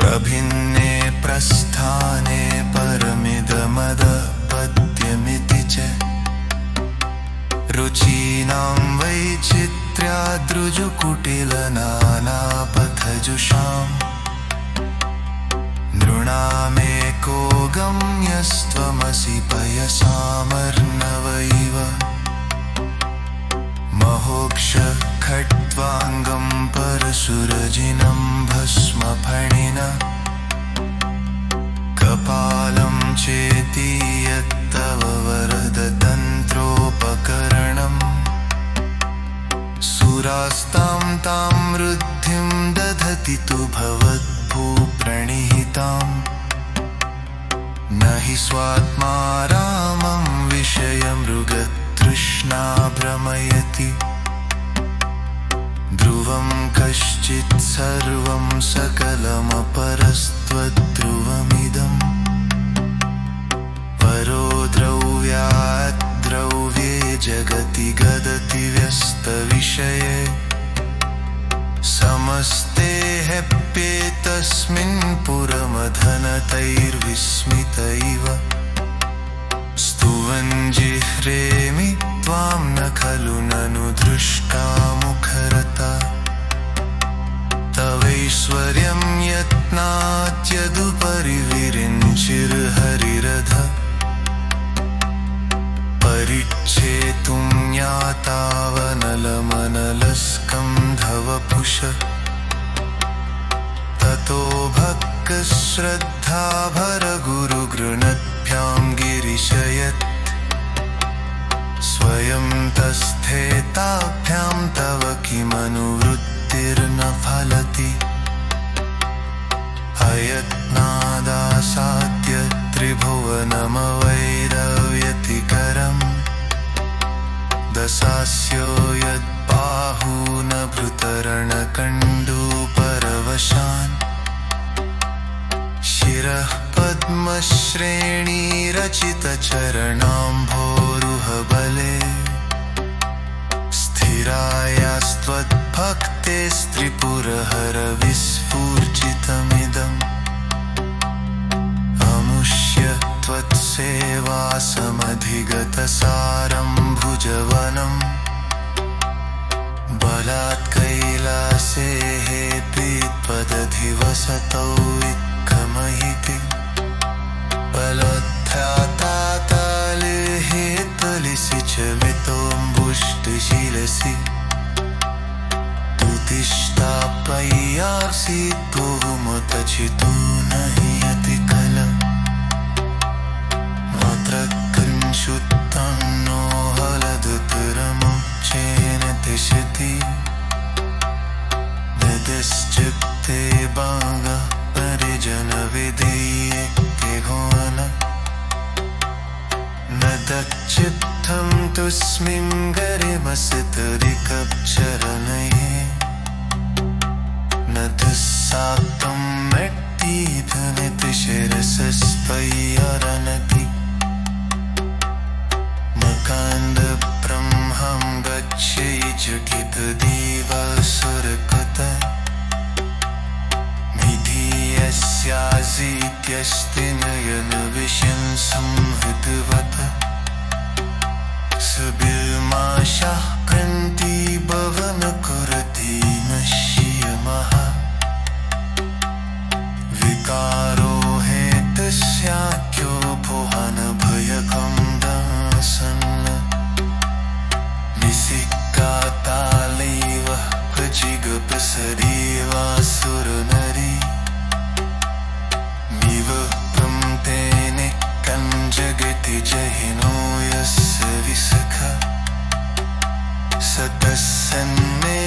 Speaker 1: प्रभिन्ने प्रस्थाने परमिदमदपत्यमिति च रुचीनां वैचित्र्याद्रुजुकुटिलनानापथजुषाम् नृणामेको गम्यस्त्वमसि पयसामर्णवैव महोक्ष खट्वाङ्गं परशुरजिनं भस्मफणिना कपालं चेति यत्तव वरदतन्त्रोपकरणम् सुरास्तां तां वृद्धिं दधति तु भवद्भूप्रणिहिताम् न हि स्वात्मा रामं विषयमृगतृष्णा भ्रमयति ध्रुवं कश्चित् सर्वं सकलमपरस्त्वद्ध्रुवमिदम् परो द्रव्यात् द्रव्ये जगति गदति व्यस्तविषये समस्ते ह्यप्येतस्मिन् पुरमधनतैर्विस्मितैव स्तुवन् जिह्रेमि त्वां न खलु ननु दृष्टा मुखरता तवैश्वर्यं यत्नात्यदुपरि विरिञ्चिर्हरिरध परिच्छेतुं ज्ञातावनलमनलस्कन्धवपुष ततो भक्तश्रद्धाभरगुरुगृणद्भ्यां गिरिशयत् स्वयं तस्थेताभ्यां तव किमनुवृत्तिर्न फलति अयत्नादासाद्य त्रिभुवनमवैरव्यतिकरम् दशास्यो यद्बाहूनभृतरणकण्डूपरवशान् शिरः पद्मश्रेणीरचितचरणाम्भोरुहबले स्थिरायास्त्वद्भक्तेस्त्रिपुरहरविस्फूर्जितमिदम् अमुष्य त्वत्सेवासमधिगतसारं भुजवनम् बलात् कैलासेः पीत्पदधिवसतौ इत्थमहिति मितोऽम्बुष्टशिरसि तुतिष्ठापय्यासि तुहुमतचितो नहि यति कल मात्रकृंशुत्तं नो हलदुतरमुच्चेन तिष्ठति ददश्चित्ते बागा परिजनविधीये केघोन न दच्चित्तं तुस्मिं गरिमसितरिकप्चरणये न दुस्सात्तं मट्टीधनितिशिरसस्पय्यरनति मकान्दब्रह्मं गच्छै जकितदेवासुरकृत मिधियस्यासीत्यस्ति नयनविषं संहृतवत् सुबिल्माशाः क्रन्तिभवन कुरुति नश्यमः विकारो हेतस्याख्यो भुवनभयकं दासन् निसिक्कातालैव प्रजिगपसरीवासुरनरी विवप्रं तेने कञ्जगति जहिनो यस्य विसखा स तस्सन्मे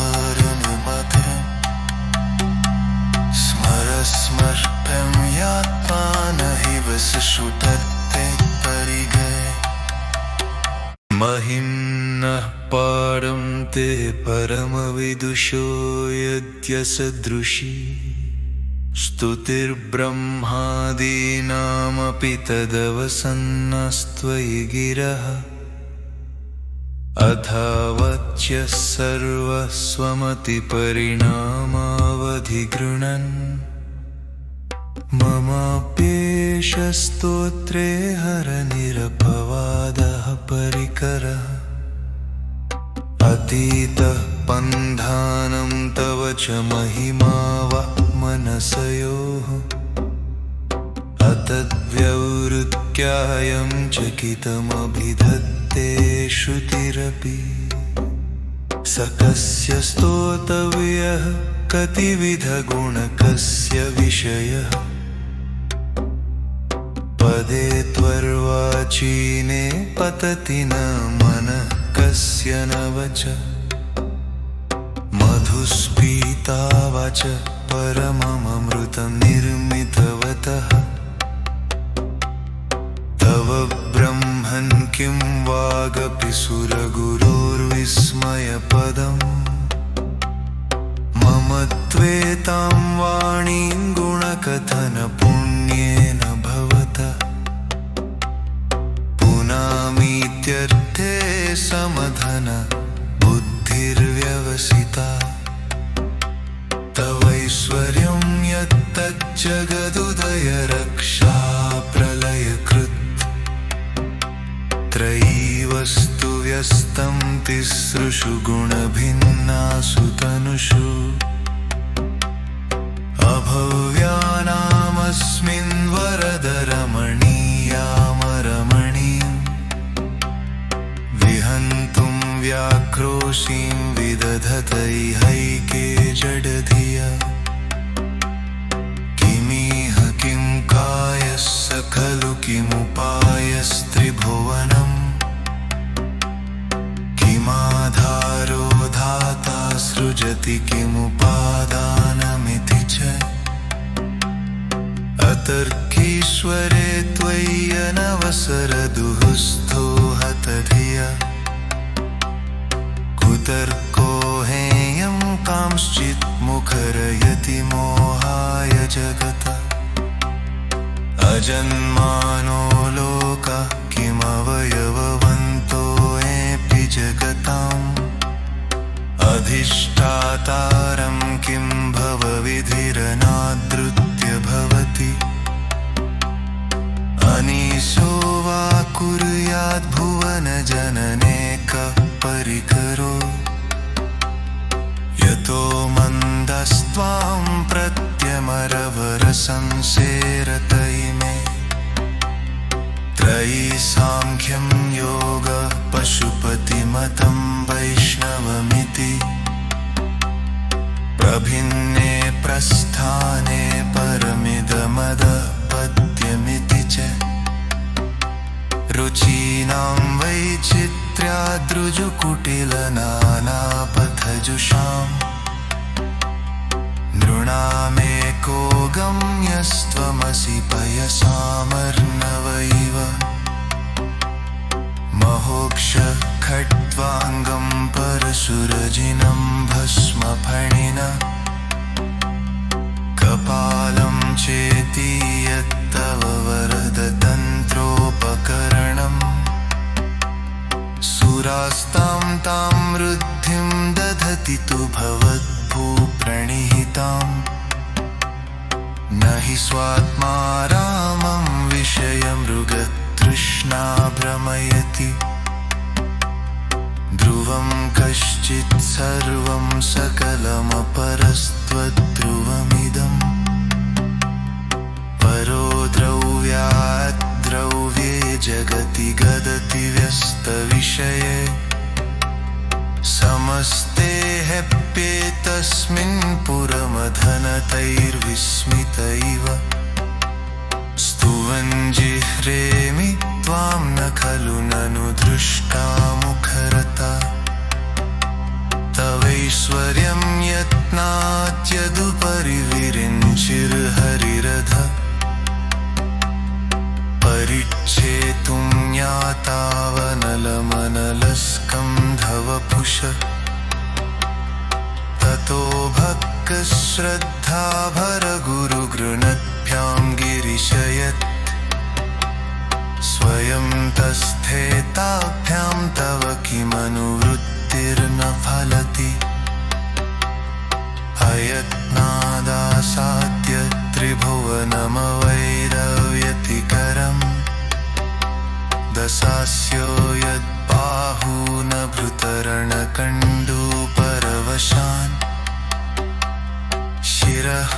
Speaker 1: सपामिकरसुरसवधारुणमधुरम् स्मरस्मर्प्यं यात्मानहिव सुषुतत्ते परिगये महिम्नः पारं ते परमविदुषो यद्यसदृशी स्तुतिर्ब्रह्मादीनामपि तदवसन्नस्त्वयि गिरः अथावच्य सर्वस्वमतिपरिणामावधिगृणन् ममाप्येष स्तोत्रे हरनिरपवादः परिकरः अतीतः पन्धानं तव च महिमा वा मनसयोः अतद्व्यवृत्यायं चकितमभिधत्ते श्रुतिरपि स कस्य स्तोतव्यः कतिविधगुणकस्य विषयः पदे त्वर्वाचीने पतति न मनः कस्य न वच मधुस्फीता वाच परममृतं निर्मितवतः तव ब्रह्मन् किं वागपि सुरगुरोर्विस्मयपदम् मम त्वेतां वाणीं गुणकथनपुण्येन भवतः पुनामीत्यर्थे समधन बुद्धिर्व्यवसिता तवैश्वर्यं यत्तज्जगदुदय रक्षा प्रलयकृत् त्रयी वस्तु व्यस्तं तिसृषु गुणभिन्नासु तनुषु अभव्यानामस्मिन् वरदरमणीयामरमणीं विहन्तुं व्याक्रोशीं विदधतैहैके जडधिया किमिह किं कायस्य खलु किमुपायस्त्रिभुवनम् किमाधारो धाता सृजति किमुपादानमिति च अतर्कीश्वरे त्वय्यनवसरदुःस्थो हतधिया कुतर्को हेयं कांश्चित् मुखरयति मोहाय जगत अजन्मानो लोका किमवयववन्तोऽपि जगताम् अधिष्ठातारं किं भवविधिरनादृत्य भवति अनीशो वा कुर्याद्भुवनजनने कः परिकरो यतो मन्दस्त्वां प्रत्यमरवरसंसेरत इमे प्रभिन्ने प्रस्थाने परमिदमदपद्यमिति च रुचीनां वैचित्र्याद्रुजुकुटिलनानापथजुषाम् नृणामेको गम्यस्त्वमसि पयसामर्णवैव महोक्ष खट्वाङ्गं परशुरजिनं भस्मफणिना कपालं चेति यत्तव वरदतन्त्रोपकरणम् सुरास्तां तां वृद्धिं दधति तु भवद्भूप्रणिहिताम् न हि स्वात्मा रामं विषयमृगतृष्णा भ्रमयति ध्रुवं कश्चित् सर्वं सकलमपरस्त्वद्ध्रुवमिदम् परो द्रव्यात् द्रव्ये जगति गदति व्यस्तविषये समस्ते ह्यप्येतस्मिन् पुरमधनतैर्विस्मित इव स्तुवन् जिह्रेमि त्वां न खलु ननु दृष्टा मुखरता तवैश्वर्यं यत्नात्यदुपरि विरिञ्चिर्हरिरथ परिच्छेतुं ज्ञातावनलमनलस्कन्धवपुष ततो भक्तश्रद्धाभरगुरुगृणद्भ्यां गिरिशयत् स्वयं तस्थेताभ्यां तव किमनुवृत्तिर्न फलति अयत्नादासाद्य त्रिभुवनमवैरव्यतिकरम् दशास्यो यद्बाहूनभृतरणकण्डूपरवशान् शिरः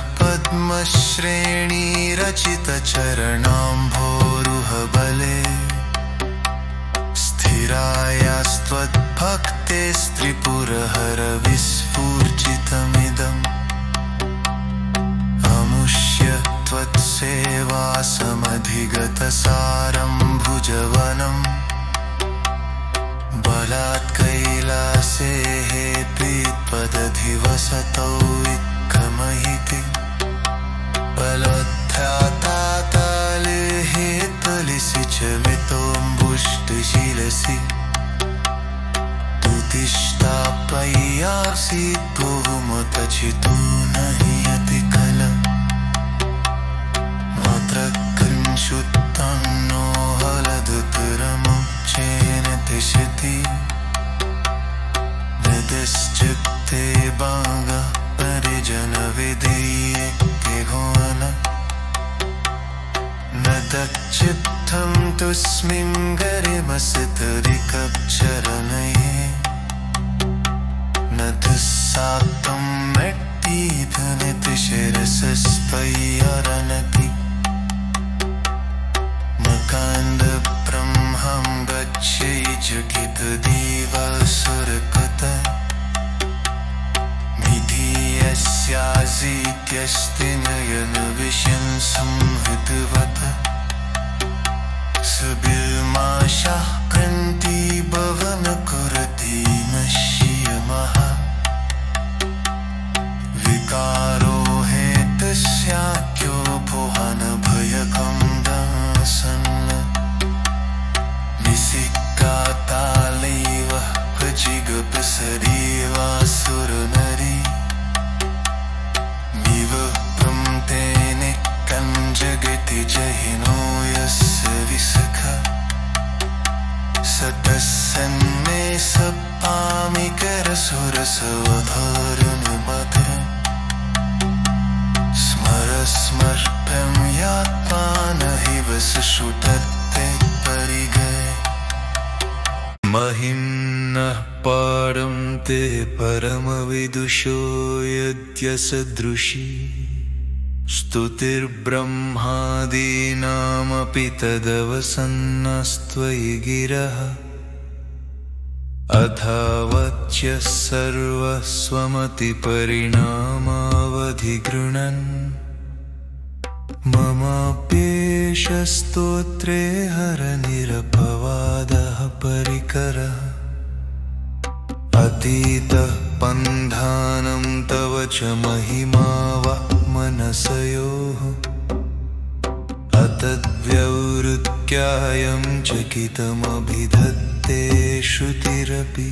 Speaker 1: पद्मश्रेणीरचितचरणाम्भोरुहबले स्थिरायास्त्वद्भक्तेस्त्रिपुरहरविस्फूर्जितमिदम् अमुष्य त्वत्सेवासमधिगतसारं भुजवनम् बलात् कैलासे प्रीत्पदधिवसतौ इत्थमहिति बलोत्थ्यातातालिहितलिसि च वितोऽम्बुष्टशिलसि तुतिष्ठाप्यय्यासि बहुमतचितो न हीयति खल मात्रकञ्चुत्तं नो हलदुतरमुच्चेन तिष्ठति हृदश्चित्ते बाङ्गः परिजनविधीयेत्यघोन न तच्चित्तं तुस्मिन् गरिमसितरिकक्षरणये न दुस्साक्तं मेट्टीधनितिशिरसस्त्वय्यरनति मकान्दब्रह्मं गच्छेज्जुकितदेवासुरकृत विधीयस्यासीत्यस्ति नयनविषं संहृतवत सुबिल्माशाः प्रन्तिभवनकुरति नश्यमः विकारो हेतस्याख्यो भुवनभयकं दासन् निसिक्कातालैव जिगपसरीवासुरनरी विवप्रं तेने कञ्जगति जहिनो यस्य विसख सतस्सन्मे सपामिकरसुरसवधारणमधुरम् स्मरस्मर्प्यं यात्मानहिव सुषुटत्ते परिगये महिम्नः पारं ते परमविदुषो यद्यसदृशी स्तुतिर्ब्रह्मादीनामपि तदवसन्नस्त्वयि गिरः अथावच्य सर्वस्वमतिपरिणामा त्वधिगृणन् ममाप्येष स्तोत्रे हरनिरपवादः परिकरः अतीतः पन्धानं तव च महिमा वा मनसयोः अतद्व्यवृत्यायं चकितमभिधत्ते श्रुतिरपि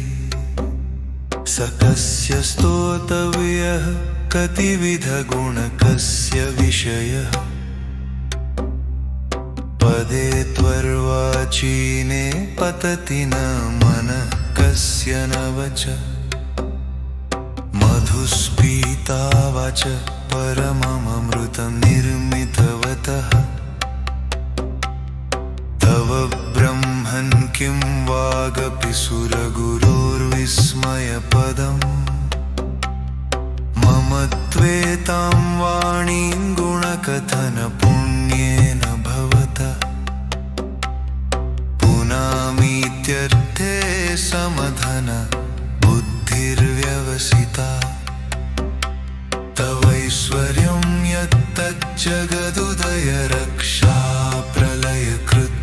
Speaker 1: स कस्य स्तोतव्यः कतिविधगुणकस्य विषयः पदे त्वर्वाचीने पतति न मनः कस्य न वच मधुस्पीता वाच परममृतं निर्मितवतः तव ब्रह्मन् किं वागपि सुरगुरोर्विस्मयपदम् मम त्वेतां वाणीं गुणकथनपुण्येन भवतः पुनामीत्यर्थे समधन बुद्धिर्व्यवसिता तवैश्वर्यं यत्तज्जगदुदय रक्षा प्रलयकृत्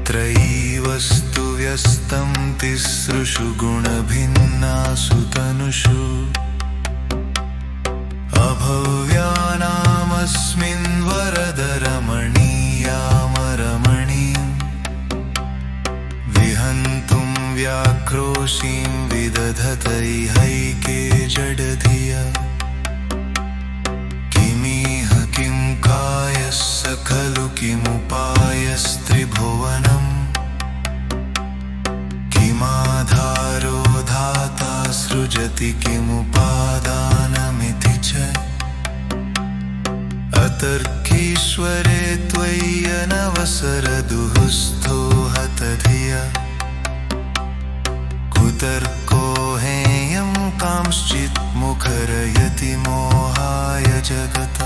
Speaker 1: त्रयीवस्तु व्यस्तं तिसृषु गुणभिन्नासु तनुषु अभव्यानामस्मिन् वरदरमणीयामरमणीं विहन्तुं व्याक्रोशीं विदधतैहैके जडधिया किमिह किं कायस्य खलु किमुपायस्त्रिभुवनम् किमाधारो धाता सृजति किमुपादानमिति च अतर्कीश्वरे त्वय्यनवसरदुःस्थो हतधिया कुतर्को हेयं कांश्चित् मुखरयति मोहाय जगत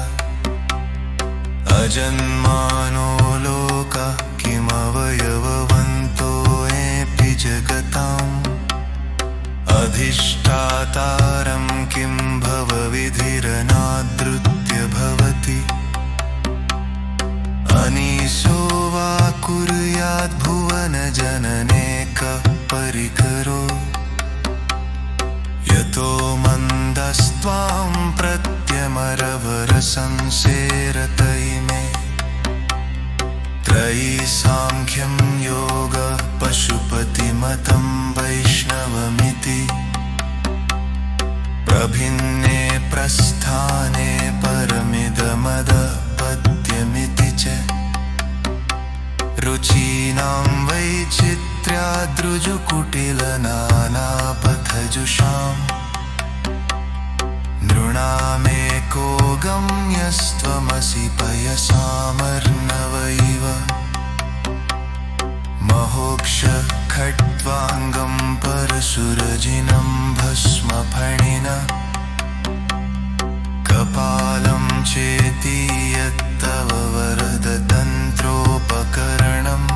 Speaker 1: अजन्मानो लोका किमवयववन्तोऽपि जगताम् अधिष्ठातारं किं भवविधिरनादृत्य भवति अनीशो वा कुर्याद्भुवनजननेकः परिकरो यतो मन्दस्त्वां प्रत्यमरवरसंसेरतैमे त्रयी सांख्यं योगः पशुपतिमतं वैष्णवमिति प्रभिन्ने प्रस्थाने परमिदमदः पद्यमिति च रुचीनां वैचित्र्याद्रुजुकुटिलनानापथजुषाम् नृणामेको गम्यस्त्वमसि पयसामर्णव इव महोक्ष खट्वाङ्गं परशुरजिनं भस्मफणिना कपालं चेति यत्तव वरदतन्त्रोपकरणम्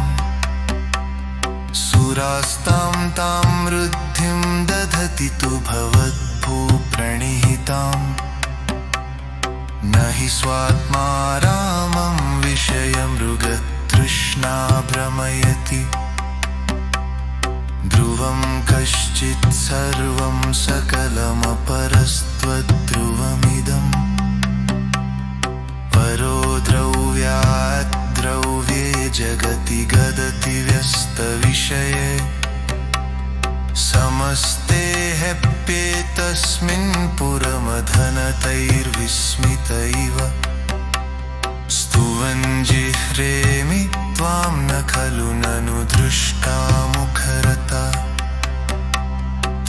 Speaker 1: सुरास्तां तां वृद्धिं दधति तु भवद्भूप्रणिहिताम् न हि स्वात्मा रामं विषयमृगतृष्णा भ्रमयति ध्रुवं कश्चित् सर्वं सकलमपरस्त्वद्ध्रुवमिदम् परो द्रव्यात् द्रव्ये जगति गदति व्यस्तविषये समस्ते ह्यप्येतस्मिन् पुरमधनतैर्विस्मित इव स्तुवन् जिह्रेमि त्वां न खलु ननु दृष्टा मुखरता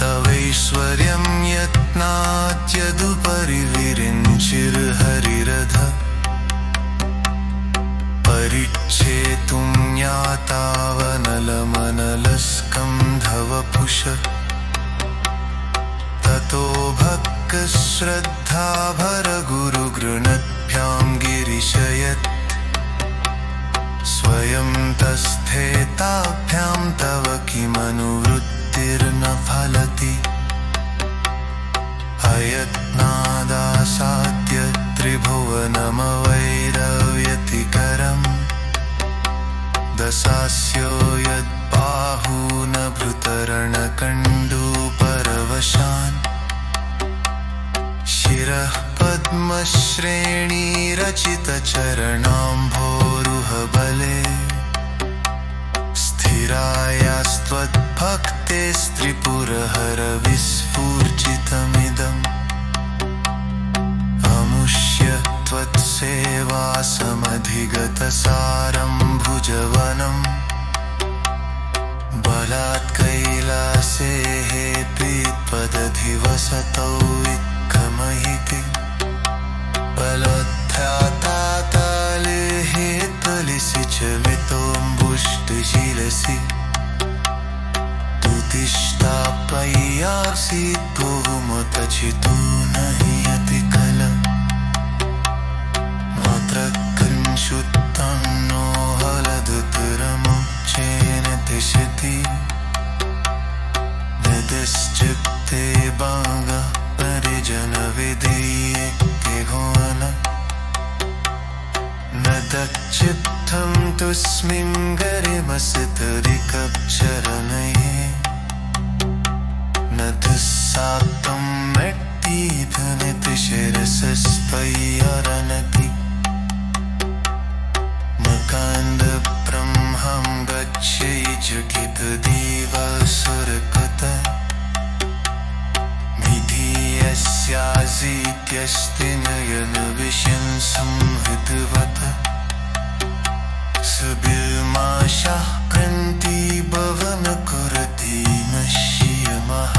Speaker 1: तवैश्वर्यं यत्नात्यदुपरि विरिञ्चिर्हरिरथ परिच्छेतुं ज्ञातावनलमनलस्कन्धवपुष ततो भक्तश्रद्धाभरगुरुगृणद्भ्यां गिरिशयत् स्वयं तस्थेताभ्यां तव किमनुवृत्तिर्न फलति अयत्ना आसाद्य त्रिभुवनमवैरव्यतिकरम् दशास्यो यद्बाहूनभृतरणकण्डूपरवशान् शिरः पद्मश्रेणीरचितचरणाम्भोरुहबले स्थिरायास्त्वद्भक्तेस्त्रिपुरहरविस्फूर्जितमिदम् अमुष्य त्वत्सेवासमधिगतसारं भुजवनम् बलात् कैलासे प्रीत्पदधिवसतौ इत्थमहिते बलोत्थ्याताताले हेत्तलिसि च वितोऽम्बुष्टशिलसि तुतिष्ठाप्यय्यासि बहुमतचितो नहि यतिकलम् मात्रकंशुत्तं नो हलदुतरमुच्चेन तिष्ठति निदिश्चित्ते बाङ्गः परिजनविधीये घोन न दक्षिप्तं तुस्मिं गरिमसितरिकक्षरणये न दुस्साक्तं मेट्टीधनितिशिरसस्त्वय्यरनति मकान्दब्रह्मं गच्छै जगितदेवासुरकृत विधीयस्यासीत्यस्ति नयनविषं संहृतवत् सुबिल्माशाः क्रन्तिभवनकुरति नश्यमः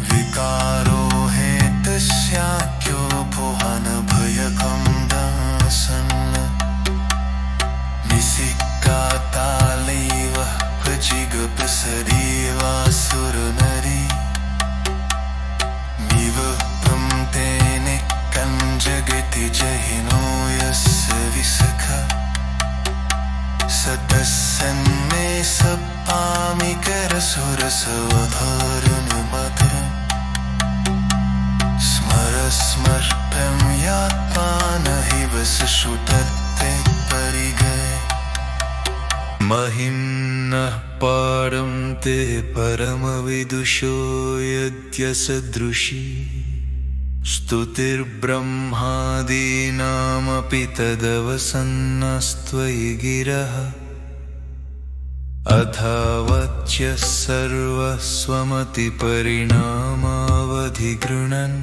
Speaker 1: विकारो हेतस्याख्यो भुवनभयकं दासन् निसिक्कातालैव प्रजिगपसरीवासुरनरी विवक्तं तेने कञ्जगति जहिनो यस्य विसखा स तस्सन्मे सपामिकरसुरसवधारणमधुरम् स्मरस्मर्प्यं यात्मानहिव सुषुतत्ते परिगये महिम्नः पारं ते परमविदुषो यद्यसदृशी स्तुतिर्ब्रह्मादीनामपि तदवसन्नस्त्वयि गिरः अथावच्य सर्वस्वमतिपरिणामावधिगृणन्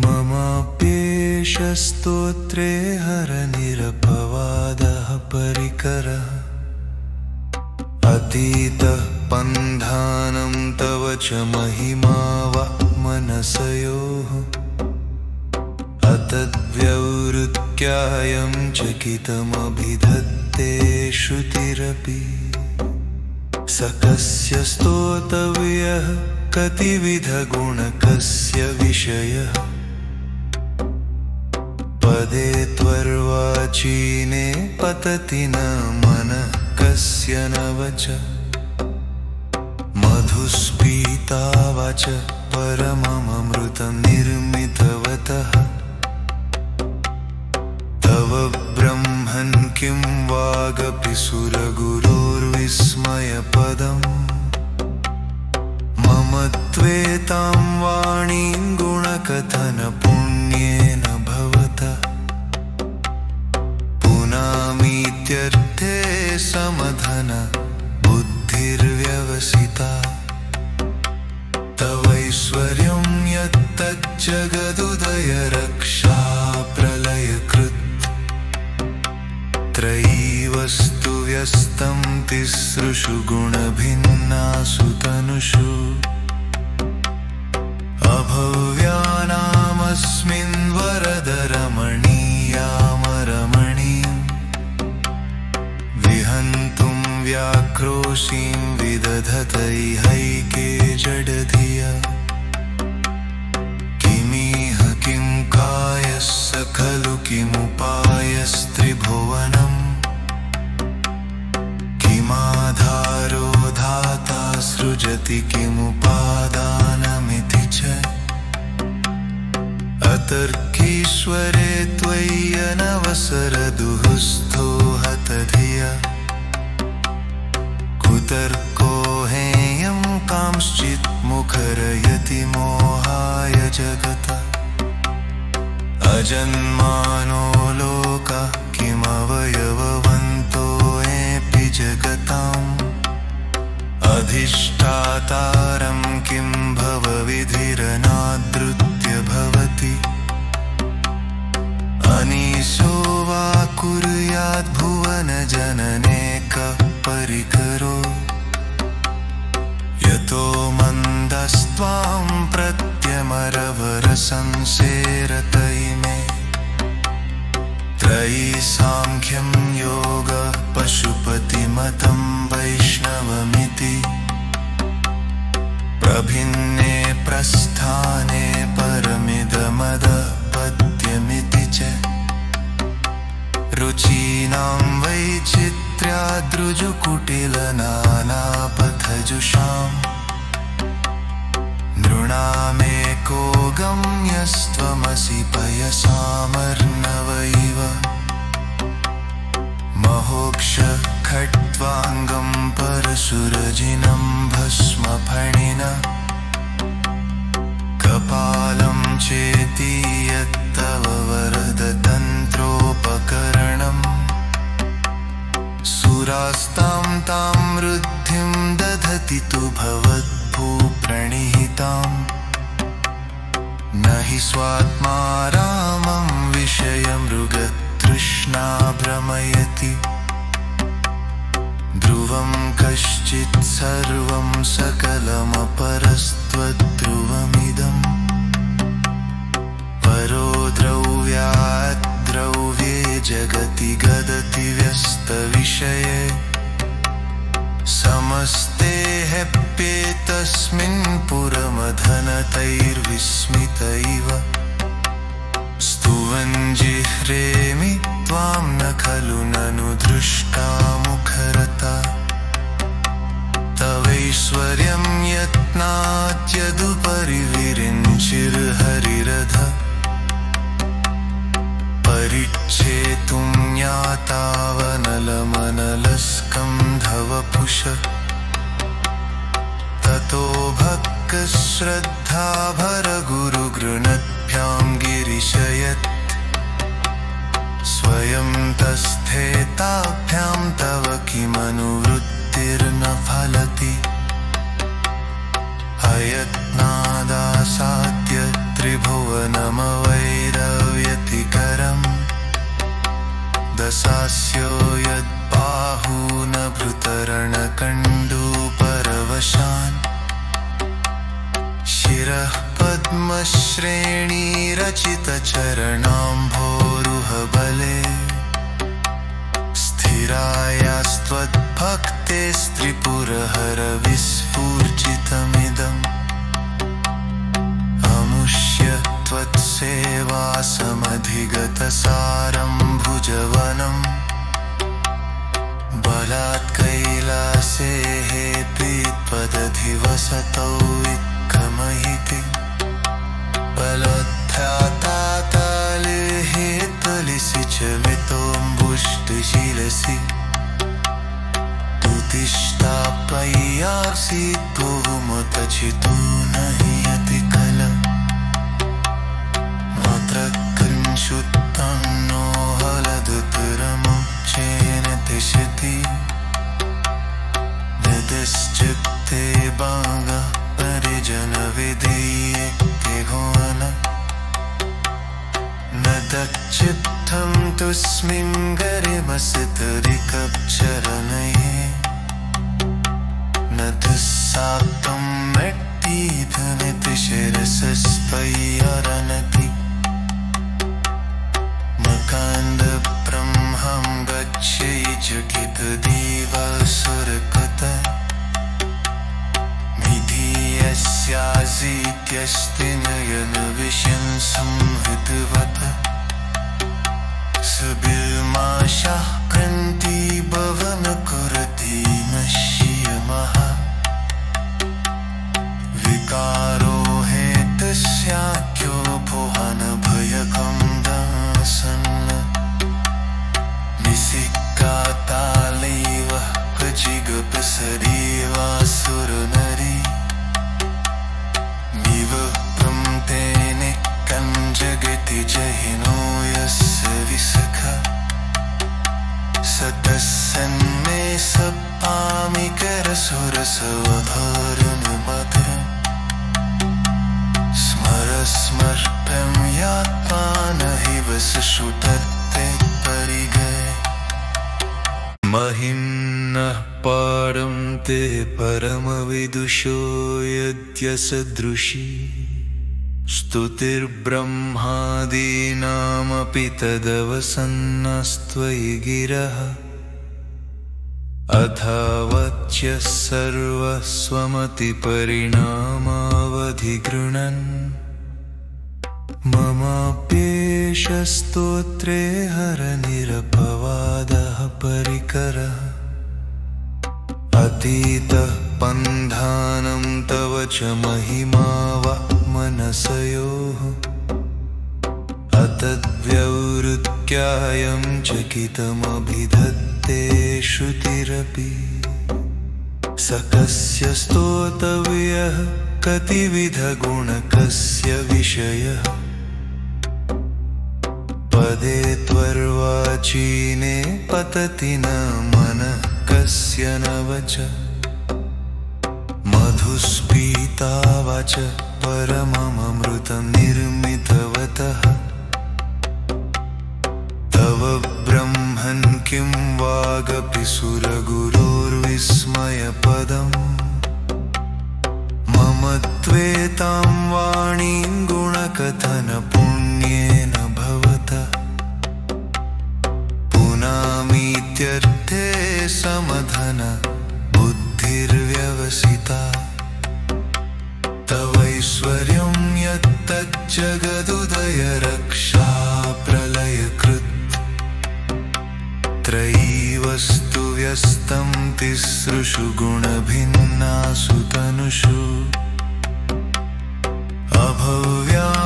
Speaker 1: ममाप्येष स्तोत्रे हरनिरपवादः परिकरः अतीतः पन्धानं तव च महिमा वा मनसयोः अतद्व्यवृत्यायं चकितमभिधत्ते श्रुतिरपि स कस्य स्तोतव्यः कतिविधगुणकस्य विषयः पदे त्वर्वाचीने पतति न मनः कस्य न वच मधुस्पीता वाच परममृतं निर्मितवतः तव ब्रह्मन् किं वागपि सुरगुरोर्विस्मयपदम् मम त्वेतां वाणीं गुणकथनपुण्येन भवतः पुनामीत्यर्थे समधन बुद्धिर्व्यवसिता तवैश्वर्यं यत्तज्जगदुदय रक्षा प्रलयकृत् त्रयीवस्तु व्यस्तं तिसृषु गुणभिन्नासु तनुषु अभव्यानामस्मिन् वरदरमणीयामरमणीं विहन्तुं व्याक्रोशीं विदधतैहैके जडधिया किमिह किं कायस्य खलु किमुपायस्त्रिभुवनम् किमाधारो धाता सृजति किमुपादानमिति च अतर्कीश्वरे त्वय्यनवसरदुःस्थो हतधिया कुतर्को हेयं कांश्चित् मुखरयति मोहाय जगत अजन्मानो लोका किमवयववन्तोऽपि जगताम् अधिष्ठातारं किं भवविधिरनादृत्य भवति अनीशो वा कुर्याद् भुवनजनने कः परिकरो यतो मन्दस्त्वां प्रत्यमरवरसंसेरत इमे त्रयी सांख्यं योगः पशुपतिमतं वैष्णवमिति प्रभिन्ने प्रस्थाने परमिदमदपत्यमिति च रुचीनां वैचित्र्याद्रुजुकुटिलनानापथजुषाम् नृणामेको गम्यस्त्वमसि पयसामर्णव इव महोक्ष खट्वाङ्गं परशुरजिनं भस्मफणिना कपालं चेति यत्तव वरदतन्त्रोपकरणम् सुरास्तां तां वृद्धिं दधति तु भवद्भूप्रणिहिताम् न हि स्वात्मा रामं विषयमृगतृष्णा भ्रमयति ध्रुवं कश्चित् सर्वं सकलमपरस्त्वद्ध्रुवमिदम् परो द्रव्यात् द्रव्ये जगति गदति व्यस्तविषये समस्ते ह्यप्येतस्मिन् पुरमधनतैर्विस्मित इव स्तुवन् जिह्रेमि त्वां न खलु ननु दृष्टा मुखरता तवैश्वर्यं यत्नात्यदुपरि विरिञ्चिर्हरिरथ परिच्छेतुं ज्ञातावनलमनलस्कन्धवपुष ततो भक्तश्रद्धाभरगुरुगृणद्भ्यां गिरिशयत् स्वयं तस्थेताभ्यां तव किमनुवृत्तिर्न फलति अयत्नादासाद्य त्रिभुवनमवैरव्यतिकरम् दशास्यो यद्बाहूनभृतरणकण्डूपरवशान् शिरः पद्मश्रेणीरचितचरणाम्भोरुहबले स्थिरायास्त्वद्भक्तेस्त्रिपुरहरविस्फूर्जितमिदम् अमुष्य त्वत्सेवासमधिगतसारं भुजवनम् बलात् कैलासेः पीत्पदधिवसतौ इत्थमहिति बलोत्थ्यातातालिः तलिसि च मितोऽम्बुष्टशिलसि उत्तिष्ठाप्यय्यासि त्वमुतचितो न हि यतिकल मात्रकञ्चुत्तं नो हलदुतरमुच्चेन तिष्ठति यदश्चित्ते बागा परिजनविधीयेत्यघोन न दक्षिप्तं तुस्मिन् गरिमसितरिकक्षरनये न दुस्साक्तं मट्टीधनिति शिरसस्त्वय्यरनति मकान्दब्रह्मं गच्छै जगितदेवासुरकृत विधीयस्यासीत्यस्ति नयनविषं संहृतवत सुबिल्माशाः क्रन्तिभवन कुरति नश्यमः विकारो हेतस्याख्यो भुवन भय सुरसवधारणमधुरम् स्मरस्मर्प्यं यात्मानहिव सुषुतत्ते परिगए महिम्नः पारं ते परमविदुषो यद्यसदृशी स्तुतिर्ब्रह्मादीनामपि तदवसन्नस्त्वयि गिरः अथावच्य सर्वस्वमतिपरिणामावधिगृणन् ममाप्येष स्तोत्रे हरनिरपवादः परिकरः अतीतः पन्धानं तव च महिमा वा मनसयोः अतद्व्यवृत्यायं चकितमभिधत्ते श्रुतिरपि स कस्य स्तोतव्यः कतिविधगुणकस्य विषयः पदे त्वर्वाचीने पतति न मनः कस्य न वच मधुस्पीता वाच परममृतं निर्मितवतः तव ब्रह्मन् किं वागपि सुरगुरोर्विस्मयपदम् मम त्वेतां वाणीं गुणकथनपुण्येन भवतः पुनामीत्यर्थे समधन बुद्धिर्व्यवसिता तवैश्वर्यं यत्तज्जगदुदय रक्षा प्रलयकृत् त्रयी वस्तु व्यस्तं तिसृषु गुणभिन्नासु तनुषु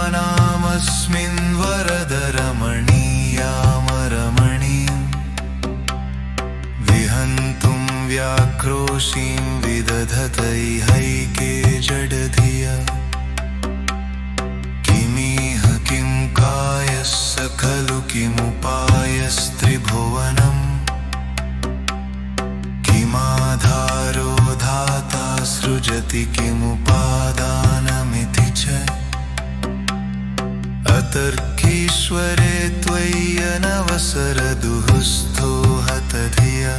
Speaker 1: अभव्यानामस्मिन् वरदरमणीयामरमणीं विहन्तुं व्याक्रोशीं विदधतैहैके जडधिया किमिह किं कायस्य खलु किमुपायस्त्रिभुवनम् किमाधारो धाता सृजति किमुपादानमिति च अतर्कीश्वरे त्वय्यनवसरदुःस्थो हतधिया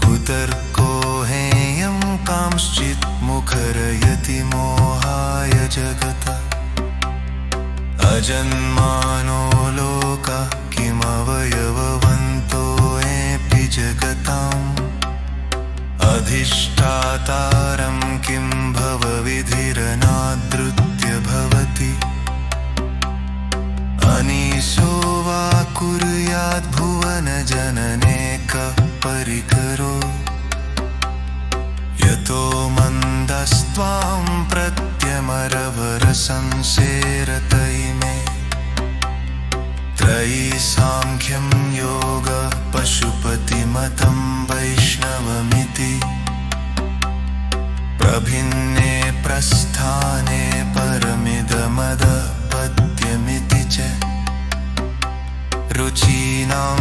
Speaker 1: कुतर्को हेयं कांश्चित् मुखरयति मोहाय जगत अजन्मानो लोका किमवयववन्तोऽपि जगताम् अधिष्ठातारं किं भवविधिरनादृत्य भवति अनीशो वा कुर्याद्भुवनजनने कः परिकरो यतो मन्दस्त्वां प्रत्यमरवरसंसेरतैमे त्रयी साङ्ख्यं योगः पशुपतिमतं वैष्णवमिति प्रभिन्ने प्रस्थाने परमिदमदपद्यमिति च रुचीनां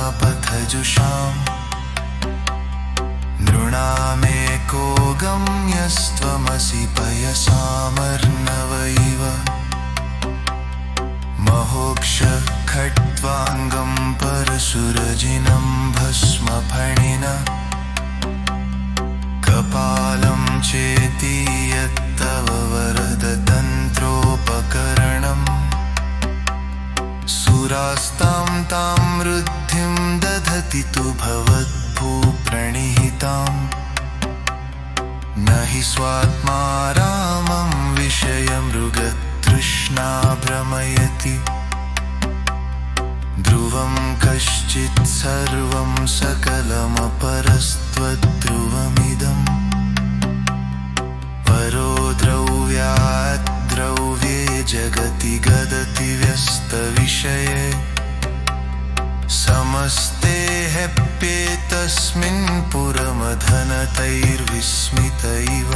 Speaker 1: वैचित्र्याद्रुजुकुटिलनानापथजुषाम् नृणामेको गम्यस्त्वमसि पयसामर्णव इव महोक्षखट्वाङ्गं परशुरजिनं भस्मफणिना कपालं चेति यत्तव वरदतन्त्रोपकरणम् सुरास्तां तां वृद्धिं दधति तु भवद्भूप्रणिहिताम् न हि स्वात्मा रामं विषयमृगतृष्णा भ्रमयति ध्रुवं कश्चित् सर्वं सकलमपरस्त्वद्ध्रुवमिदम् परो द्रव्यात् द्रव्ये जगति गदति व्यस्तविषये समस्ते ह्यप्येतस्मिन् पुरमधनतैर्विस्मित इव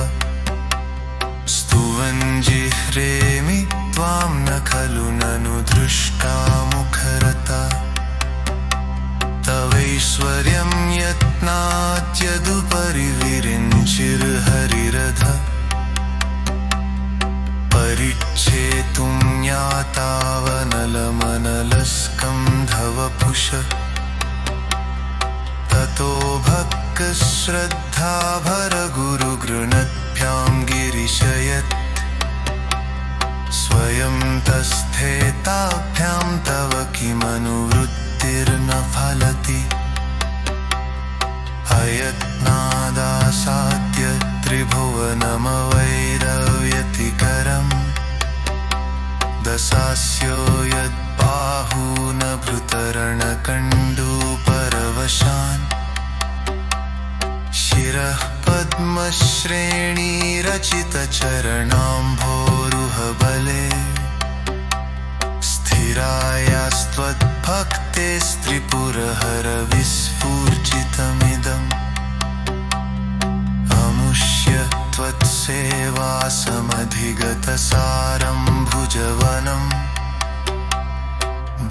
Speaker 1: स्तुवञ्जिह्रेमि त्वां न खलु ननु दृष्टा मुखरता ऐश्वर्यं यत्नात्यदुपरि विरिञ्चिर्हरिरथ परिच्छेतुं ज्ञातावनलमनलस्कन्धवपुष ततो भक्तश्रद्धाभरगुरुगृणद्भ्यां गिरिशयत् स्वयं तस्थेताभ्यां तव किमनुवृत्तिर्न फलति अयत्नादासाद्य त्रिभुवनमवैरव्यतिकरम् दशास्यो यद्बाहूनभृतरणकण्डूपरवशान् शिरः पद्मश्रेणीरचितचरणाम्भोरुहबले स्थिरायास्त्वद्भक्तेस्त्रिपुरहरविस्फूर्जितमिदम् अमुष्य त्वत्सेवासमधिगतसारं भुजवनम्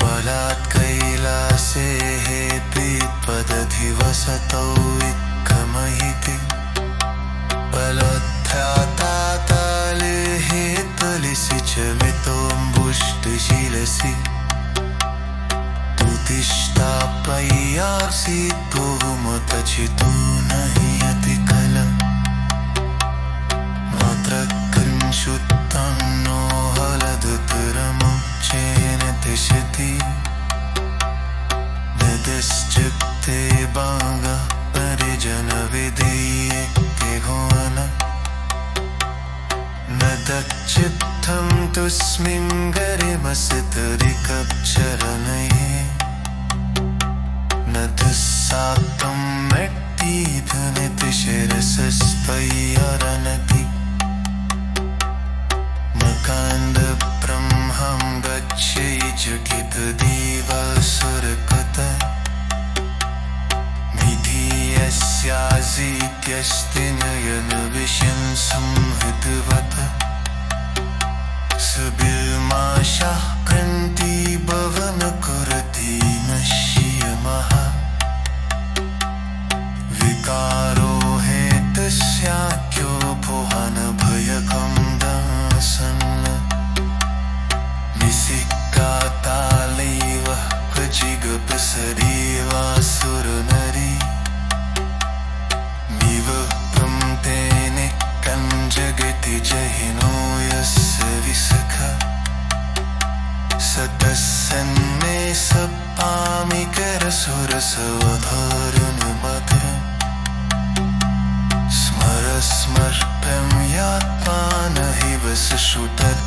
Speaker 1: बलात् कैलासेः पीत्पदधिवसतौ इत्थमहिति बलध्यातातालेः तलिसि च मितोऽम्बुष्टशिलसि तुतिष्ठाप्यय्यासि बहुमतचितो न हि यतिकलम् मात्रकृञ्शुत्तं नो हलदुतरमुच्चेन तिष्ठति नदश्चित्ते बागा परिजनविधीये घोन नदच्चित्तं तुस्मिन् गरिमसितरिकप्चरणये न दुस्साक्तं मट्टीधनितिशिरसस्त्वय्यरनति मकान्दब्रह्मं गच्छै जगितदेवासुरकृत विधियस्यासीत्यस्ति नयनविषं संहृतवत सुबिल्माशाः क्रन्तिभवनकुरति नश्यमः विकारो हेतस्याख्यो भुवनभयकं दासन् निसिक्कातालैव क्वचिगपसरीवासुरनरी विवक्त्रं तेने कञ्जगति जहिनो यस्य विसखा स तस्सन्मे सपामिकरसुरसवधारुणमधुरम् स्मर स्मर्प्यं यात्मा न हि वसुषुतत्